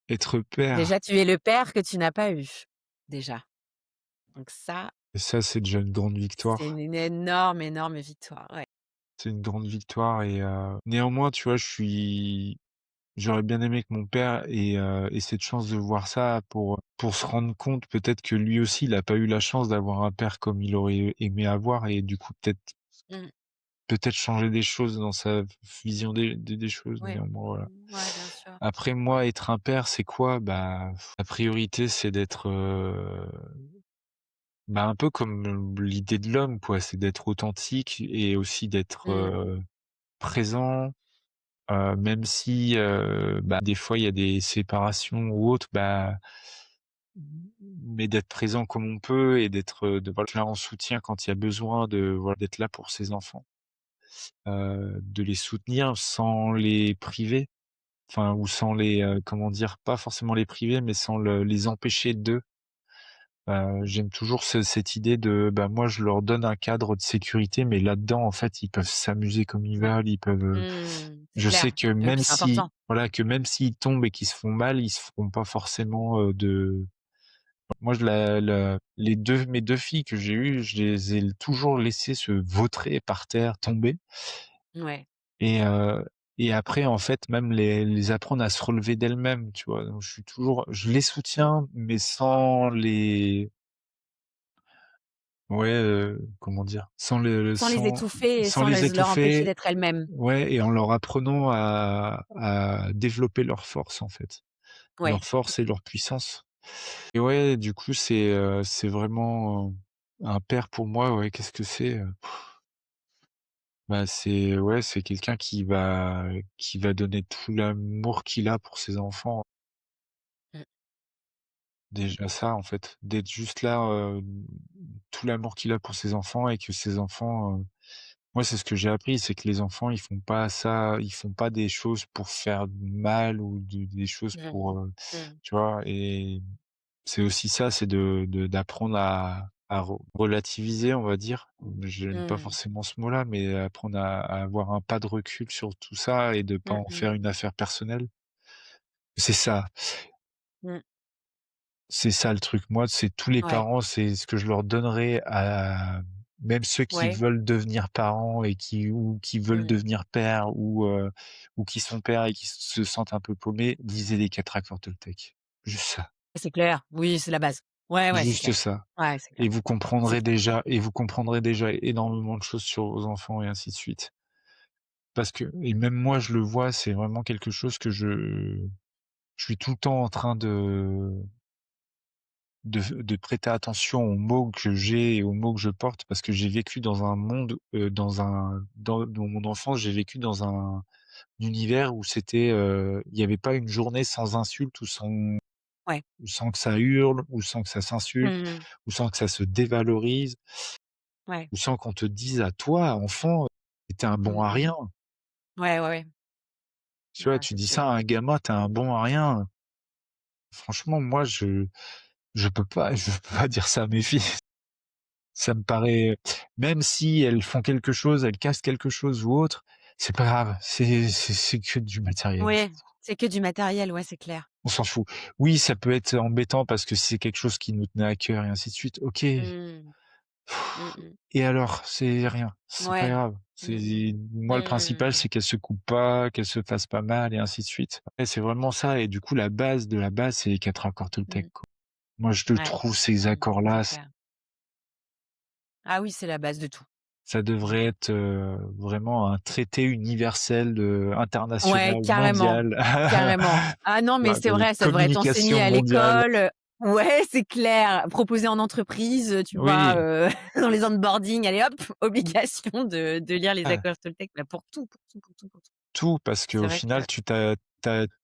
Être père, Déjà, tu es le père que tu n'as pas eu, déjà. Donc ça, ça, c'est déjà une grande c'est victoire. une énorme, énorme victoire, ouais. C'est une grande victoire et néanmoins, tu vois, j'aurais bien aimé que mon père ait cette chance de voir ça pour se rendre compte peut-être que lui aussi, il a pas eu la chance d'avoir un père comme il aurait aimé avoir et du coup, Mmh. peut-être changer des choses dans sa vision des choses, Ouais. néanmoins, voilà. Ouais, bien sûr. Après moi, être un père, c'est quoi? Bah, la priorité, c'est d'être, bah, un peu comme l'idée de l'homme, quoi, c'est d'être authentique et aussi d'être, Mmh. présent, même si, bah, des fois il y a des séparations ou autres, bah, mais d'être présent comme on peut et de voilà, là en soutien quand il y a besoin voilà, d'être là pour ses enfants, de les soutenir sans les priver. enfin ou sans les, comment dire? Pas forcément les priver, mais sans les empêcher de. J'aime toujours cette idée de, bah, moi je leur donne un cadre de sécurité, mais là-dedans, en fait, ils peuvent s'amuser comme ils Ouais. veulent, ils peuvent, C'est je sais clair. que Et même puis c'est si important. voilà, que même s'ils tombent et qu'ils se font mal, ils se feront pas forcément, de moi je la les 2 mes 2 filles que j'ai eues, je les ai toujours laissées se vautrer par terre, tomber Ouais. et après en fait même les apprendre à se relever d'elles-mêmes, tu vois? Donc je les soutiens, mais sans les ouais, comment dire? Sans les étouffer et Sans sans les leur empêcher étouffer, d'être elles-mêmes. ouais et en leur apprenant à développer leurs forces, en fait. Ouais. Leurs forces et leur puissance et ouais, du coup, c'est vraiment, un père pour moi, ouais, qu'est-ce que c'est, bah, c'est ouais, c'est quelqu'un qui va donner tout l'amour qu'il a pour ses enfants. Mmh. Déjà ça, en fait, d'être juste là, tout l'amour qu'il a pour ses enfants et que ses enfants, moi, c'est ce que j'ai appris, c'est que les enfants, ils font pas ça, ils font pas des choses pour faire mal ou des choses Mmh. pour, Mmh. tu vois? Et c'est aussi ça, c'est d'apprendre à relativiser, on va dire. J'aime pas Mmh. forcément ce mot-là, mais apprendre à avoir un pas de recul sur tout ça et de pas Mmh en mh. faire une affaire personnelle. C'est ça. Mmh. C'est ça le truc. Moi, c'est tous les Ouais. parents, c'est ce que je leur donnerais à même ceux qui Ouais. veulent devenir parents et qui veulent Mmh. devenir pères ou qui sont pères et qui se sentent un peu paumés, lisez les 4 accords Toltec. Juste ça, C'est clair. Oui, c'est la base. Ouais, ouais, c'est juste clair. ça Ouais, c'est et clair. C'est clair. vous comprendrez déjà énormément de choses sur vos enfants et ainsi de suite. Parce que et même moi, je le vois, c'est vraiment quelque chose que je suis tout le temps en train de prêter attention aux mots que j'ai et aux mots que je porte parce que j'ai vécu dans un monde, dans mon enfance, j'ai vécu dans un univers où c'était, il y avait pas une journée sans insulte Ouais. ou sans que ça hurle, ou sans que ça s'insulte, Mmh mh. ou sans que ça se dévalorise, Ouais. ou sans qu'on te dise à toi, enfant, tu es un bon Mmh à mh. rien. Ouais, ouais, ouais. Tu vois? Ouais, Tu c'est dis sûr. ça à un gamin, tu es un bon à rien. Franchement, moi, je peux pas dire ça à mes filles. Ça me paraît même si elles font quelque chose, elles cassent quelque chose ou autre, c'est pas grave, c'est que du matériel. Ouais, c'est que du matériel, ouais, c'est clair. On s'en fout. Oui, ça peut être embêtant parce que c'est quelque chose qui nous tenait à cœur et ainsi de suite. OK. Mmh. Mmh mh. Et alors? C'est rien, c'est pas Ouais. grave. Mmh mh. C'est moi le principal, Mmh. c'est qu'elles se coupent pas, qu'elles se fassent pas mal et ainsi de suite. Ouais, c'est vraiment ça et du coup la base de la base, c'est les 4 accords Toltec, Mmh. quoi. Moi je le Ouais. trouve ces Mmh. C'est accords-là, clair. Ah oui, c'est la base de tout. ça devrait être, vraiment un traité universel, Ouais, international, carrément, mondial, carrément. Ah non, mais voilà, c'est de vrai, ça devrait être enseigné communication à mondiale. l'école, ouais, c'est clair. Proposé en entreprise, tu vois, Oui, dans les onboarding, allez hop, obligation de lire les ah, accords Toltec, bah, pour tout, pour tout, pour tout, pour tout. tout parce C'est qu'au vrai que final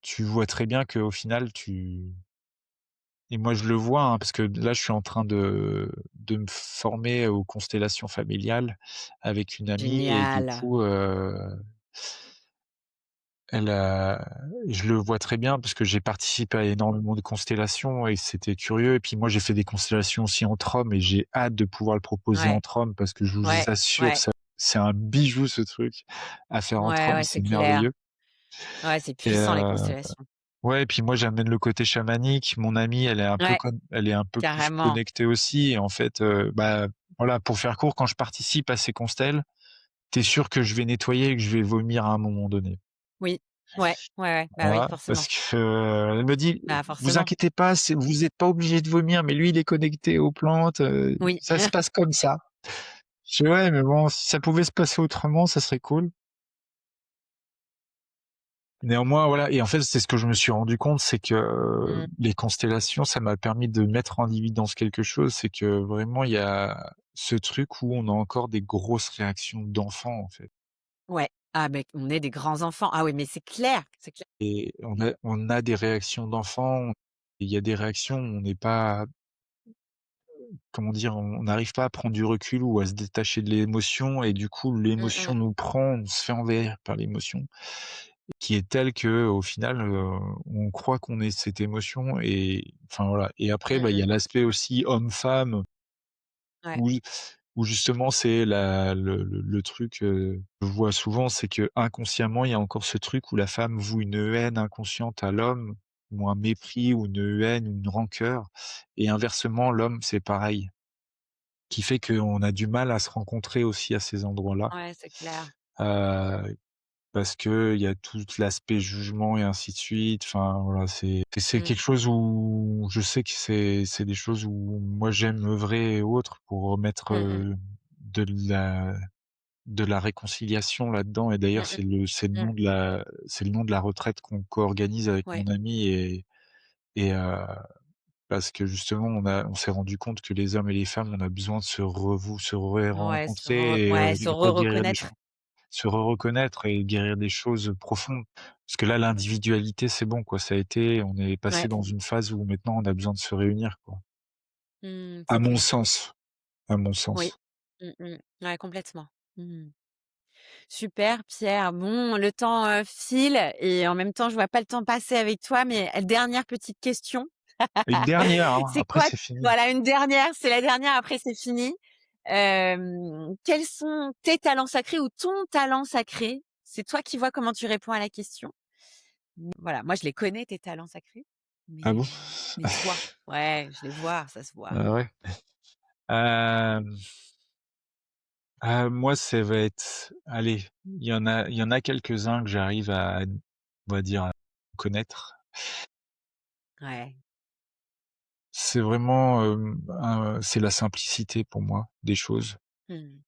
tu vois très bien qu'au final tu et moi je le vois, hein, parce que là je suis en train de me former aux constellations familiales avec une amie et du génial. coup, Elle a je le vois très bien parce que j'ai participé à énormément de constellations et c'était curieux et puis moi j'ai fait des constellations aussi entre hommes et j'ai hâte de pouvoir le proposer Ouais, entre hommes parce que je vous ouais, assure ouais, ça c'est un bijou ce truc à faire entre ouais, hommes, ouais, c'est c'est clair. merveilleux Ouais, c'est et puissant les constellations. ouais et puis moi j'amène le côté chamanique. Mon amie Ouais, elle est un peu plus carrément. connectée aussi et en fait, bah, voilà pour faire court, quand je participe à ces constels, tu es sûr que je vais nettoyer et que je vais vomir à un moment donné. Oui. Ouais, ouais, ouais, bah, oui, Voilà, forcément. parce que, elle me dit: Bah, «Vous forcément. inquiétez pas, vous êtes pas obligé de vomir, mais lui, il est connecté aux plantes, Oui. ça se passe comme ça». Je fais: «Ouais, mais bon, si ça pouvait se passer autrement, ça serait cool». Néanmoins, voilà et en fait, c'est ce que je me suis rendu compte, c'est que, Mmh. les constellations, ça m'a permis de mettre en évidence quelque chose, c'est que vraiment il y a ce truc où on a encore des grosses réactions d'enfants, en fait Ouais. Ah beh, on est des grands enfants. Ah oui, mais c'est clair. et on a des réactions d'enfants, il y a des réactions où on n'est pas comment dire? On n'arrive pas à prendre du recul ou à se détacher de l'émotion et du coup, Mmh l'émotion mh. nous prend, on se fait envahir par l'émotion qui est telle qu'au final, on croit qu'on est cette émotion et enfin voilà et après, Mmh bah, il y mh. a l'aspect aussi homme-femme Ouais. où où justement c'est la le truc, je vois souvent, c'est qu'inconsciemment, il y a encore ce truc où la femme voue une haine inconsciente à l'homme ou un mépris ou une haine, une rancœur et inversement, l'homme, c'est pareil. Qui fait qu'on a du mal à se rencontrer aussi à ces endroits-là, Ouais, c'est clair. heu, parce qu'il y a tout l'aspect jugement et ainsi de suite. Enfin voilà, c'est Mmh. quelque chose où je sais que c'est des choses où moi j'aime œuvrer et autres pour remettre, Mmh mh. de la de la réconciliation là-dedans et d'ailleurs Mmh mh. Mmh. c'est le nom de la retraite qu'on co-organise avec Ouais. mon ami et parce que justement on s'est rendu compte que les hommes et les femmes, on a besoin de se Ouais, re-rencontrer et ouais, se reguérir des choses, reconnaître. se re-reconnaître et guérir des choses profondes. Parce que là, l'individualité, c'est bon quoi, ça a été on est passé Ouais. dans une phase où maintenant on a besoin de se réunir quoi. Mmh, À c'est mon clair. sens, à mon Oui. sens. Mmh mh. Ouais, complètement. Mmh. Super Pierre. Bon, le temps, file et en même temps, je vois pas le temps passer avec toi, mais dernière petite question. Une dernière, hein, C'est après quoi c'est fini. voilà, une dernière, c'est la dernière, après c'est fini. Quels sont tes talents sacrés ou ton talent sacré? C'est toi qui vois comment tu réponds à la question. Voilà, moi je les connais tes talents sacrés, Ah bon? mais toi? Ouais, je les vois, ça se voit. Ah ouais? Hem, moi, ça va être allez, il y en a quelques-uns que j'arrive à on va dire, à connaître. Ouais. C'est vraiment, c'est la simplicité pour moi des choses. Mmh.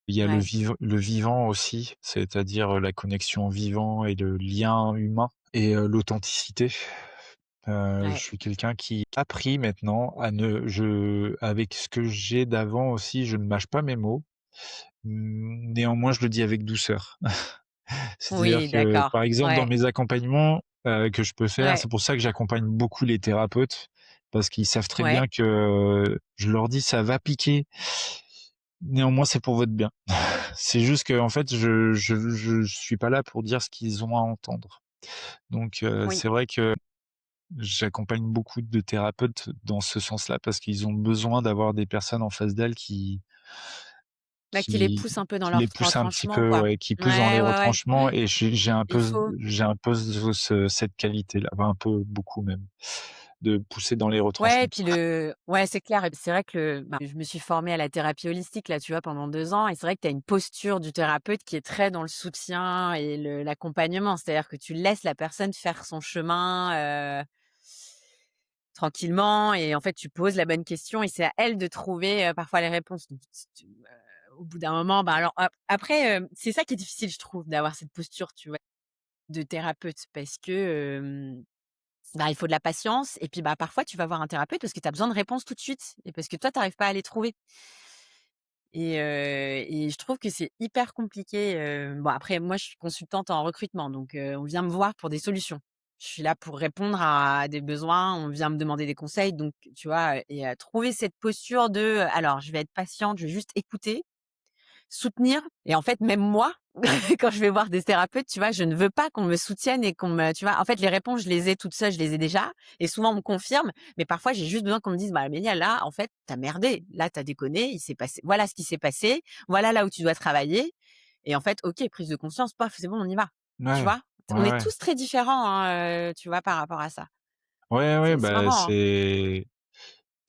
Il y a Ouais, le vivant aussi, c'est-à-dire, la connexion vivant et le lien humain et l'authenticité. Je ouais. suis quelqu'un qui a appris maintenant à ne je avec ce que j'ai d'avant aussi, je ne mâche pas mes mots. Néanmoins, je le dis avec douceur. C'est-à-dire Oui, que, d'accord. par exemple, dans Ouais, mes accompagnements, que je peux faire, ouais, c'est pour ça que j'accompagne beaucoup les thérapeutes, parce qu'ils savent très ouais. bien que je leur dis: «Ça va piquer, néanmoins c'est pour votre bien». C'est juste qu'en fait, je suis pas là pour dire ce qu'ils ont à entendre. Donc Oui. c'est vrai que j'accompagne beaucoup de thérapeutes dans ce sens-là, parce qu'ils ont besoin d'avoir des personnes en face d'elles Bah, qui les qui poussent un peu dans qui les leurs poussent un petit retranchements, peu, quoi. ouais, qui poussent dans les Ouais, ouais, ouais. retranchements et Il faut. j'ai un peu cette qualité-là, enfin un peu, beaucoup même, de pousser dans les Ouais et retranchements. puis ouais, c'est clair et puis c'est vrai que je me suis formée à la thérapie holistique là, tu vois, pendant 2 ans et c'est vrai que tu as une posture du thérapeute qui est très dans le soutien et l'accompagnement. C'est-à-dire que tu laisses la personne faire son chemin, tranquillement et en fait, tu poses la bonne question et c'est à elle de trouver, parfois les réponses. Donc au bout d'un moment, bah, alors après, c'est ça qui est difficile, je trouve, d'avoir cette posture, tu vois, de thérapeute parce que, bah, il faut de la patience et puis, bah, parfois tu vas voir un thérapeute parce que tu as besoin de réponses tout de suite et parce que toi tu arrives pas à les trouver et je trouve que c'est hyper compliqué, bon après moi je suis consultante en recrutement donc on vient me voir pour des solutions. Je suis là pour répondre à des besoins, on vient me demander des conseils donc tu vois? Et trouver cette posture de, alors je vais être patiente, je vais juste écouter, soutenir et en fait, même moi, quand je vais voir des thérapeutes, tu vois, je ne veux pas qu'on me soutienne et qu'on me tu vois? En fait, les réponses, je les ai toutes seules, je les ai déjà et souvent on me confirme, mais parfois j'ai juste besoin qu'on me dise: «Bah, Amélia, là, en fait, tu as merdé. Là, tu as déconné, il s'est passé voilà ce qui s'est passé, voilà là où tu dois travailler» et en fait, OK, prise de conscience, paf, c'est bon, on y va. Tu Ouais, vois? On ouais, est ouais. tous très différents, hein, tu vois, par rapport à ça. Ouais, ouais, C'est bah, marrant, hein?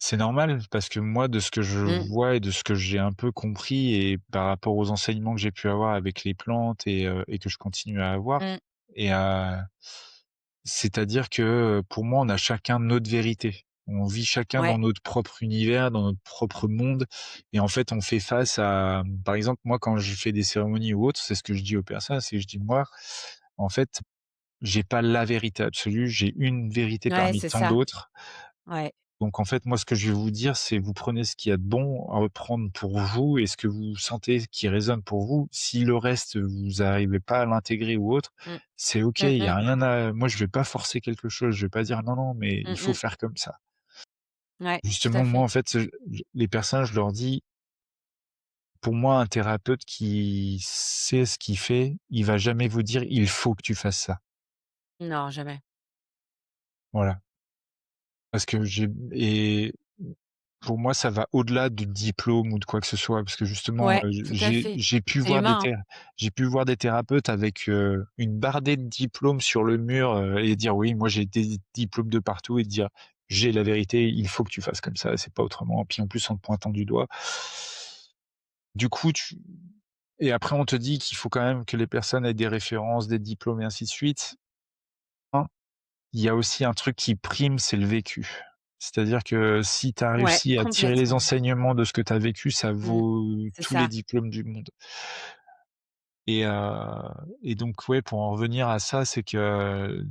c'est normal parce que moi, de ce que je Mmh, vois et de ce que j'ai un peu compris et par rapport aux enseignements que j'ai pu avoir avec les plantes et que je continue à avoir mmh, et c'est-à-dire que, pour moi, on a chacun notre vérité. On vit chacun dans ouais, notre propre univers, dans notre propre monde et en fait, on fait face à par exemple, moi, quand je fais des cérémonies ou autres, c'est ce que je dis aux personnes, c'est que je dis: «Moi, en fait, j'ai pas la vérité absolue, j'ai une vérité ouais, parmi c'est tant ça. d'autres. Ouais. Donc en fait, moi, ce que je vais vous dire, c'est vous prenez ce qu'il y a de bon à reprendre pour vous et ce que vous sentez qui résonne pour vous. Si le reste, vous arrivez pas à l'intégrer ou autre, Mmh. c'est OK, Mmh il y mh. a rien à moi, je vais pas forcer quelque chose, je vais pas dire: «Non, non, mais il Mmh faut mh. faire comme ça». Ouais, tout à Justement, moi, fait. en fait, les personnes, je leur dis: pour moi, un thérapeute qui sait ce qu'il fait, il va jamais vous dire: «Il faut que tu fasses ça». Non, jamais. Voilà. Parce que pour moi, ça va au-delà du diplôme ou de quoi que ce soit, parce que justement, Ouais, tout à fait. C'est humain, hein. j'ai pu voir des thérapeutes avec, une bardée de diplômes sur le mur, et dire: «Oui, moi j'ai des diplômes de partout», et dire: «J'ai la vérité, il faut que tu fasses comme ça, c'est pas autrement». Puis en plus en te pointant du doigt. Du coup, tu et après on te dit qu'il faut quand même que les personnes aient des références, des diplômes et ainsi de suite. Hein, il y a aussi un truc qui prime, c'est le vécu. C'est-à-dire que si tu as Ouais, réussi à tirer les complètement. enseignements de ce que tu as vécu, ça Mmh. vaut C'est tous les ça. diplômes du monde. Et donc ouais, pour en revenir à ça, c'est que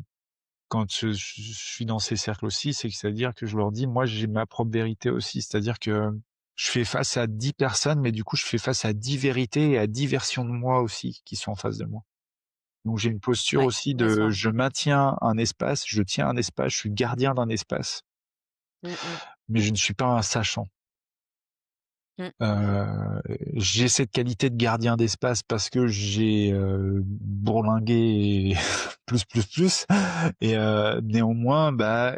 quand je suis dans ces cercles aussi, c'est-à-dire que je leur dis: «Moi, j'ai ma propre vérité aussi». C'est-à-dire que je fais face à 10 personnes, mais du coup, je fais face à 10 vérités et à 10 versions de moi aussi qui sont en face de moi. Donc j'ai une posture Ouais, aussi de complètement. je maintiens un espace, je tiens un espace, je suis gardien d'un espace, Mmh mh. mais je ne suis pas un sachant. Mmh. Heu, j'ai cette qualité de gardien d'espace parce que j'ai, bourlingué et plus et néanmoins, bah,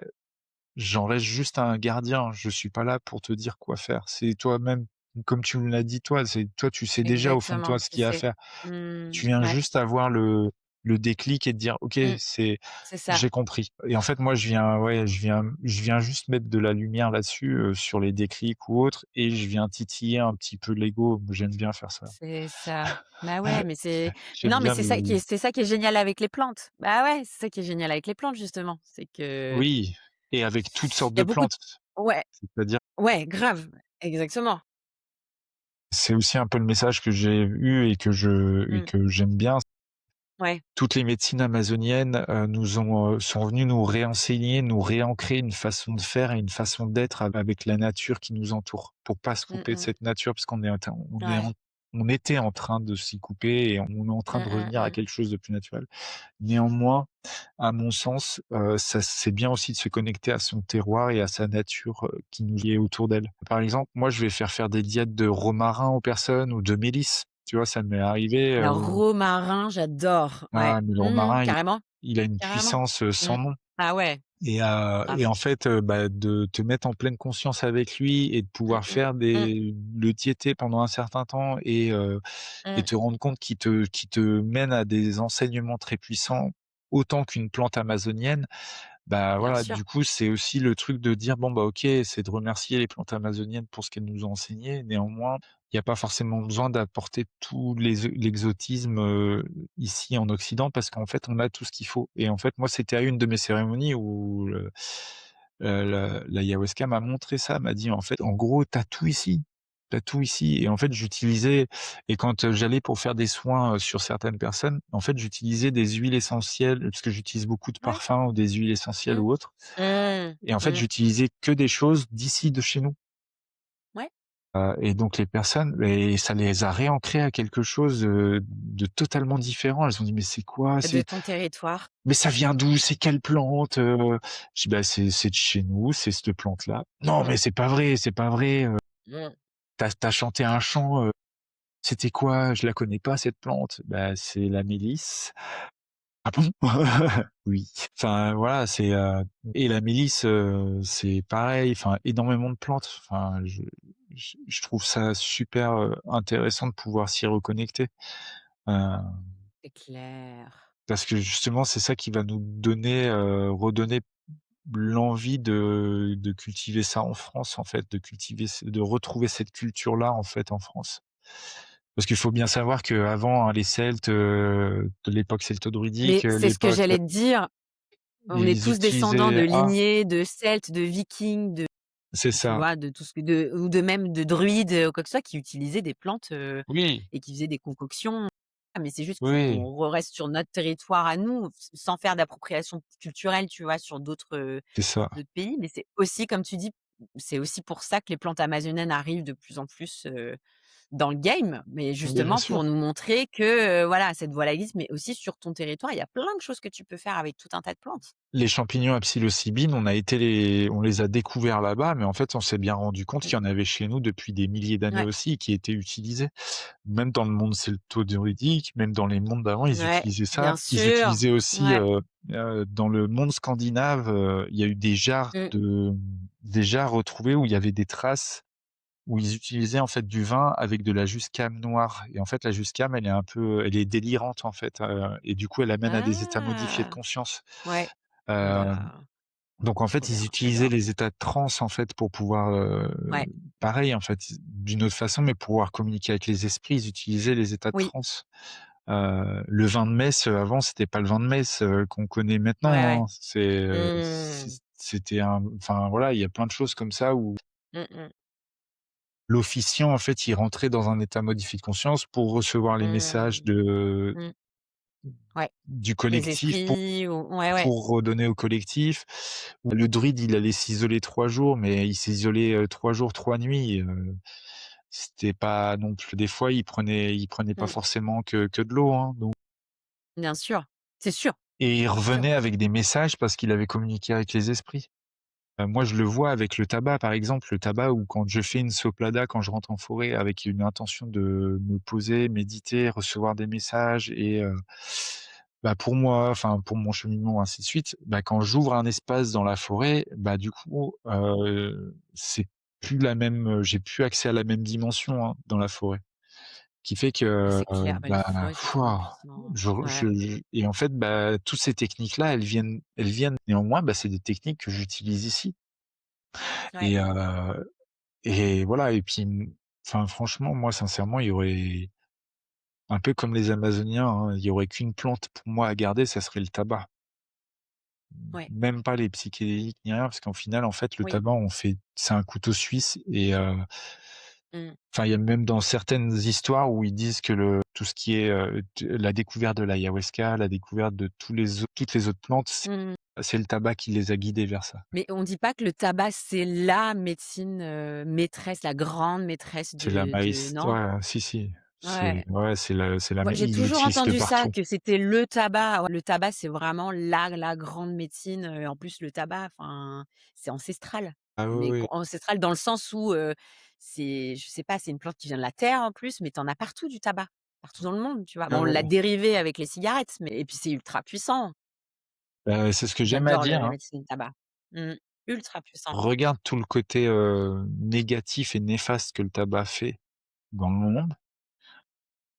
j'en reste juste un gardien. Je suis pas là pour te dire quoi faire. C'est toi-même, comme tu me l'as dit toi, c'est toi, tu sais déjà au fond de toi Exactement, ce tu qu'il y a à sais. faire. Mmh, Tu viens ouais. juste avoir le déclic et te dire: «OK, Mmh. c'est C'est ça. j'ai compris». Et en fait, moi, je viens juste mettre de la lumière là-dessus, sur les déclics ou autres, et je viens titiller un petit peu l'ego. J'aime bien faire ça. C'est ça. Bah, ouais, mais c'est J'aime non, mais bien me c'est ça qui est génial avec les plantes. Bah, ouais, c'est ça qui est génial avec les plantes justement. C'est que Oui, et avec toutes sortes il y de a beaucoup d plantes. ouais, C'est-à-dire, ouais, grave, exactement. c'est aussi un peu le message que j'ai eu et Mmh. que j'aime bien. Ouais. Toutes les médecines amazoniennes, sont venues nous réenseigner, nous réancrer une façon de faire et une façon d'être avec la nature qui nous entoure, pour pas se Mmh couper de mh. cette nature parce Ouais. on était en train de s'y couper et on est en train Mmh de mh, revenir à mmh. quelque chose de plus naturel. Néanmoins, à mon sens, ça c'est bien aussi de se connecter à son terroir et à sa nature, qui nous est autour d'elle. Par exemple, moi, je vais faire des diètes de romarin aux personnes ou de mélisse. Tu vois? Ça m'est arrivé, Alors romarin, j'adore. Ouais. mais le Mmh, romarin, carrément, il a une carrément. puissance, Mmh. sans nom. Ah ouais, Et grave. en fait, bah, de te mettre en pleine conscience avec lui et de Mmh pouvoir mh. faire Mmh. le diéter pendant un certain temps et Mmh. te rendre compte qu'il te mène à des enseignements très puissants, autant qu'une plante amazonienne. Bah, Bien voilà, sûr. du coup, c'est aussi le truc de dire: «Bon, bah, OK, c'est de remercier les plantes amazoniennes pour ce qu'elles nous ont enseigné». Néanmoins, il y a pas forcément besoin d'apporter tout l'exotisme, ici en Occident, parce qu'en fait, on a tout ce qu'il faut. Et en fait, moi, c'était à une de mes cérémonies où l'ayahuasca m'a montré ça, m'a dit: «En fait, en gros, tu as tout ici, tu as tout ici». Et en fait, j'utilisais et quand, j'allais pour faire des soins, sur certaines personnes, en fait, j'utilisais des huiles essentielles, parce que j'utilise beaucoup de Ouais. parfums ou des huiles essentielles Mmh. ou autres. Mmh. Et en fait, Mmh. j'utilisais que des choses d'ici, de chez nous. Ouais. Et donc les personnes, et ça les a réancrées à quelque chose, de totalement différent. Elles ont dit: «Mais c'est quoi? De C'est ton territoire. mais ça vient d'où? C'est quelle plante?» Je dis: «Bah, c'est de chez nous, c'est cette plante-là». «Non, mais c'est pas vrai, c'est pas vrai, Mmh. tu chanté un chant, c'était quoi? Je la connais pas cette plante». «Bah, c'est la mélisse». «Ah bon?» «Oui». Enfin voilà, et la mélisse, c'est pareil, enfin énormément de plantes. Enfin je trouve ça super, intéressant de pouvoir s'y reconnecter, heu, C'est clair. parce que justement c'est ça qui va nous donner, redonner l'envie de cultiver ça en France, en fait, de retrouver cette culture-là, en fait, en France. Parce qu'il faut bien savoir qu'avant, hein, les Celtes, de l'époque Mais celto-druidique, c'est ce que l'époque, j'allais te dire. On est ils tous descendants de utilisaient lignées, de Celtes, de Vikings, de c'est tu ça. vois, de tout ce que de ou de même de druides, quoi que ce soit, qui utilisaient des plantes, Oui, et qui faisaient des concoctions. Ah, mais c'est juste qu'il faut oui, qu'on reste sur notre territoire à nous, sans faire d'appropriation culturelle, tu vois, sur c'est ça. d'autres pays. Mais c'est aussi, comme tu dis, c'est aussi pour ça que les plantes amazoniennes arrivent de plus en plus, dans le game, mais Oui, bien justement sûr. pour nous montrer que, voilà, cette voie existe, mais aussi sur ton territoire, il y a plein de choses que tu peux faire avec tout un tas de plantes. Les champignons à psilocybine, on les a découverts là-bas, mais en fait, on s'est bien rendu compte Mmh. qu'il y en avait chez nous depuis des milliers d'années Ouais, aussi et qui étaient utilisés. Même dans le monde celto-druidique, même dans les mondes d'avant, ils ouais, utilisaient ça. bien Ils sûr. utilisaient aussi, Ouais. dans le monde scandinave, il y a eu Mmh. des jarres retrouvées où il y avait des traces, où ils utilisaient en fait du vin avec de la jusquiame noire et en fait la jusquiame elle est délirante en fait, et du coup elle amène à des états modifiés de Ah! conscience. Ouais. Hem, Bah, donc en trop fait ils bien, utilisaient j'adore. les états de transe en fait pour pouvoir, Ouais. pareil en fait, d'une autre façon, mais pour pouvoir communiquer avec les esprits, ils utilisaient les états de Oui. transe. Le vin de messe, avant, c'était pas le vin de messe, qu'on connaît Ouais, ouais. maintenant, hein. Mmh. C'était un enfin, voilà, il y a plein de choses comme ça où Mmh mh. l'officiant, en fait, il rentrait dans un état modifié de conscience pour recevoir les messages Mmh. Mmh. Ouais. du Des collectif, esprits ou ouais, ouais. pour redonner au collectif. Le druide, il allait s'isoler 3 jours, mais il s'est isolé, 3 jours, 3 nuits, c'était pas non plus des fois, il prenait pas Mmh. forcément que de l'eau, hein, donc Bien sûr. C'est sûr, et il c'est sûr. revenait avec des messages parce qu'il avait communiqué avec les esprits. Moi, je le vois avec le tabac, par exemple, le tabac où quand je fais une soplada, quand je rentre en forêt avec une intention de me poser, méditer, recevoir des messages et bah, pour moi, enfin, pour mon cheminement, ainsi de suite, bah, quand j'ouvre un espace dans la forêt, bah, du coup, c'est plus la même, j'ai plus accès à la même dimension, hein, dans la forêt. Qui fait que, Ah, c'est clair, bah, une bah, forêt, c'est tellement pouah, puissant. Ouais, et en fait, bah, toutes ces techniques-là, elles viennent néanmoins, bah, c'est des techniques que j'utilise ici ouais, et voilà et puis, enfin, franchement, moi, sincèrement, il y aurait un peu comme les Amazoniens, hein, il y aurait qu'une plante pour moi à garder, ça serait le tabac. ouais. Même pas les psychédéliques ni rien, parce qu'en final, en fait, le Oui. tabac, on fait c'est un couteau suisse et Mmh. enfin, il y a même dans certaines histoires où ils disent que le tout ce qui est, la découverte de l'ayahuasca, la découverte de toutes les autres plantes, Mmh. c'est le tabac qui les a guidés vers ça. Mais on dit pas que le tabac, c'est la médecine, maîtresse, la grande maîtresse C'est la de maïs non? ouais, si, si, Ouais. c'est la Moi, maï j'ai ils toujours l'utilisent que entendu ça, partout. que c'était le tabac. Ouais, le tabac, c'est vraiment la grande médecine, en plus le tabac, enfin, c'est ancestral. Ah Mais oui, oui. ancestral dans le sens où, c'est je sais pas, c'est une plante qui vient de la terre en plus, mais tu en as partout du tabac, partout dans le monde, tu vois? Bon, Ah on l'a ouais. dérivé avec les cigarettes, mais et puis c'est ultra puissant. Bah, c'est ce que j'aime à J'adore le dire, la hein. médecine du tabac. Mmh. Ultra puissant. Regarde tout le côté, négatif et néfaste que le tabac fait dans le monde,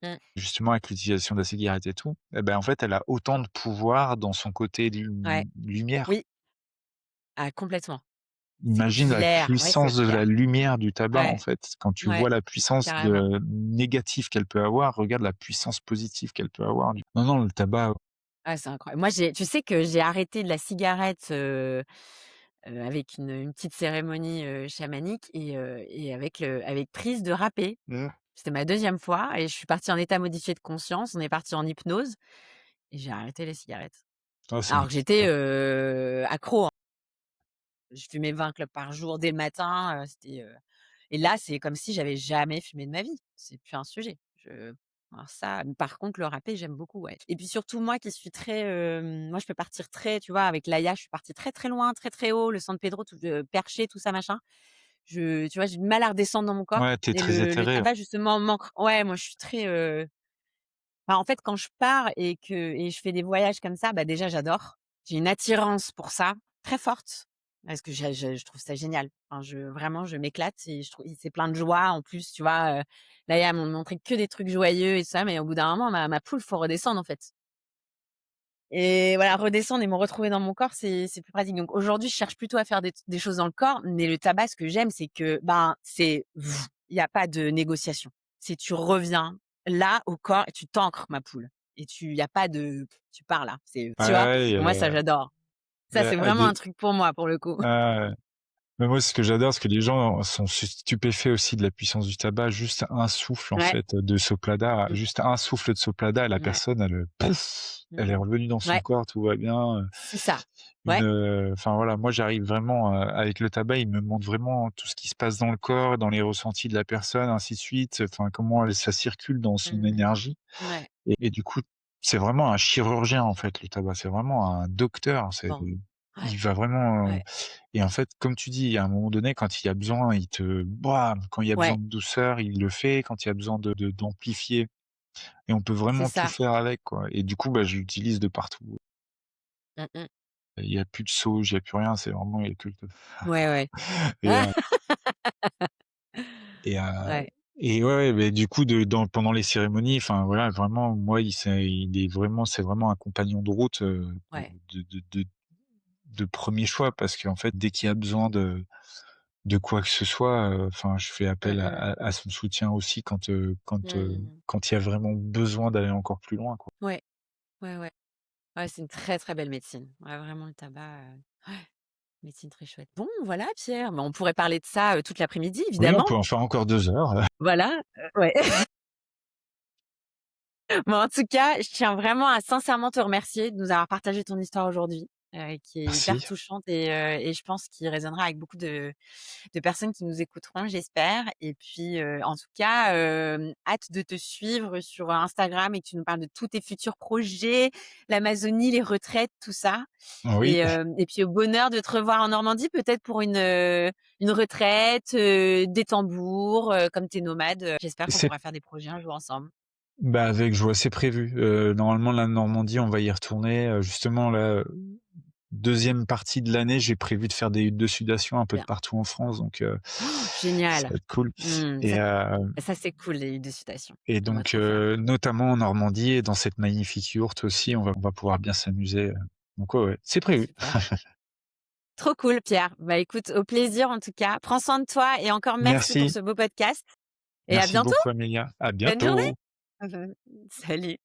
Mmh. justement avec l'utilisation de la cigarette et tout, et ben, en fait, elle a autant de pouvoir dans son côté Ouais. lumière. Oui. Ah complètement. C'est Imagine la clair. Ouais, c'est puissance de la clair. lumière du tabac, en Ouais. fait. Quand tu Ouais. vois la puissance Carrément. de négative qu'elle peut avoir, regarde la puissance positive qu'elle peut avoir du non, non, le tabac, Ah, c'est incroyable. Moi, tu sais que j'ai arrêté de la cigarette, avec une petite cérémonie, chamanique et avec prise de râpé. mmh, C'était ma deuxième fois et je suis partie en état modifié de conscience. On est parti en hypnose et j'ai arrêté les cigarettes. ah, c'est Alors que j'étais, incroyable. accro, hein. Je fumais 20 clopes par jour dès le matin, et là, c'est comme si j'avais jamais fumé de ma vie. C'est plus un sujet. Alors ça, par contre, le râpé, j'aime beaucoup, ouais. Et puis surtout moi qui suis très, moi je peux partir très tu vois, avec l'aya, je suis partie très, très loin, très, très haut, le San Pedro, tout, Perché, tout ça machin. Tu vois, j'ai du mal à redescendre dans mon corps Ouais, tu es et très le éthéré. tabac justement manque ouais, moi je suis très, bah, en fait, quand je pars et je fais des voyages comme ça, bah, déjà j'adore. J'ai une attirance pour ça, très forte, parce que je trouve ça génial. Enfin, vraiment, je m'éclate et je trouve c'est plein de joie en plus, tu vois? Là, il m'ont montré que des trucs joyeux et tout ça, mais au bout d'un moment, ma poule, faut redescendre, en fait. Et voilà, redescendre et me retrouver dans mon corps, c'est plus pratique. Donc aujourd'hui, je cherche plutôt à faire des choses dans le corps, mais le tabac, ce que j'aime, c'est que, ben, il y a pas de négociation. C'est tu reviens là au corps et tu t'ancres ma poule et il y a pas de tu pars là, Ouais, tu vois? ouais, Moi ça j'adore. il y Ça, c'est a vraiment des un truc pour moi, pour le coup. ouais, ouais. Mais moi, ce que j'adore, c'est que les gens sont stupéfaits aussi de la puissance du tabac. Juste un souffle, en Ouais. fait, de Soplada, Mmh. juste un souffle de Soplada et la Ouais. personne, elle, pouf, Mmh elle est mh. revenue dans son Ouais, corps, tout va bien, c'est ça. Ouais. enfin voilà, moi j'arrive vraiment, avec le tabac, il me montre vraiment tout ce qui se passe dans le corps, dans les ressentis de la personne, ainsi de suite, enfin comment ça circule dans son Mmh énergie mh. Ouais. et du coup, c'est vraiment un chirurgien, en fait, le tabac. C'est vraiment un docteur, Bon. il Ouais, va vraiment, ouais, et en fait, comme tu dis, à un moment donné, quand il y a besoin, bam! Quand il y a besoin ouais, de douceur, il le fait, quand il y a besoin d'amplifier et on peut c'est vraiment tout ça. faire avec, quoi et du coup, bah, je l'utilise de partout. Mmh mh. Il y a plus de sauge, il y a plus rien, c'est vraiment il y a que le Ouais, ouais. et et heu Ouais, et ouais, ouais, beh, du coup, pendant les cérémonies, enfin, voilà, vraiment, moi, c'est vraiment un compagnon de route, ouais. de 1er choix parce qu'en fait, dès qu'il y a besoin de quoi que ce soit, enfin, je fais Mmh appel mh. à son soutien aussi Mmh. quand il y a vraiment besoin d'aller encore plus loin, quoi. Ouais, ouais, ouais. Ouais, c'est une très, très belle médecine. Ouais, vraiment le tabac, ouais, médecine très chouette. Bon, voilà Pierre, mais on pourrait parler de ça, toute l'après-midi Oui, on évidemment. peut en faire encore 2 heures. Voilà, ouais. Bon, en tout cas, je tiens vraiment à sincèrement te remercier de nous avoir partagé ton histoire aujourd'hui, qui est hyper Merci. touchante et je pense qu'il résonnera avec beaucoup de personnes qui nous écouteront, j'espère. Et puis, en tout cas, hâte de te suivre sur Instagram et que tu nous parles de tous tes futurs projets, l'Amazonie, les retraites, tout ça. Oui, Et puis au bonheur de te revoir en Normandie, peut-être pour une retraite, des tambours, comme tu es nomade, j'espère qu'on c'est pourra faire des projets un jour ensemble. bah, avec joie, c'est prévu. Normalement, la Normandie, on va y retourner, justement là, 2e partie de l'année, j'ai prévu de faire des huttes de sudation un peu de Bien. partout en France, donc Oh, ça génial! va être cool Mmh, et ça c'est cool les huiles de citation. On va donc trop faire. notamment en Normandie et dans cette magnifique yourte aussi, on va pouvoir bien s'amuser, donc ouais, ouais, c'est prévu. Super. Trop cool Pierre. Bah, écoute, au plaisir en tout cas. Prends soin de toi et encore merci pour Merci, ce beau podcast et à merci bientôt. beaucoup Amélia. À Bonne journée. bientôt. Salut.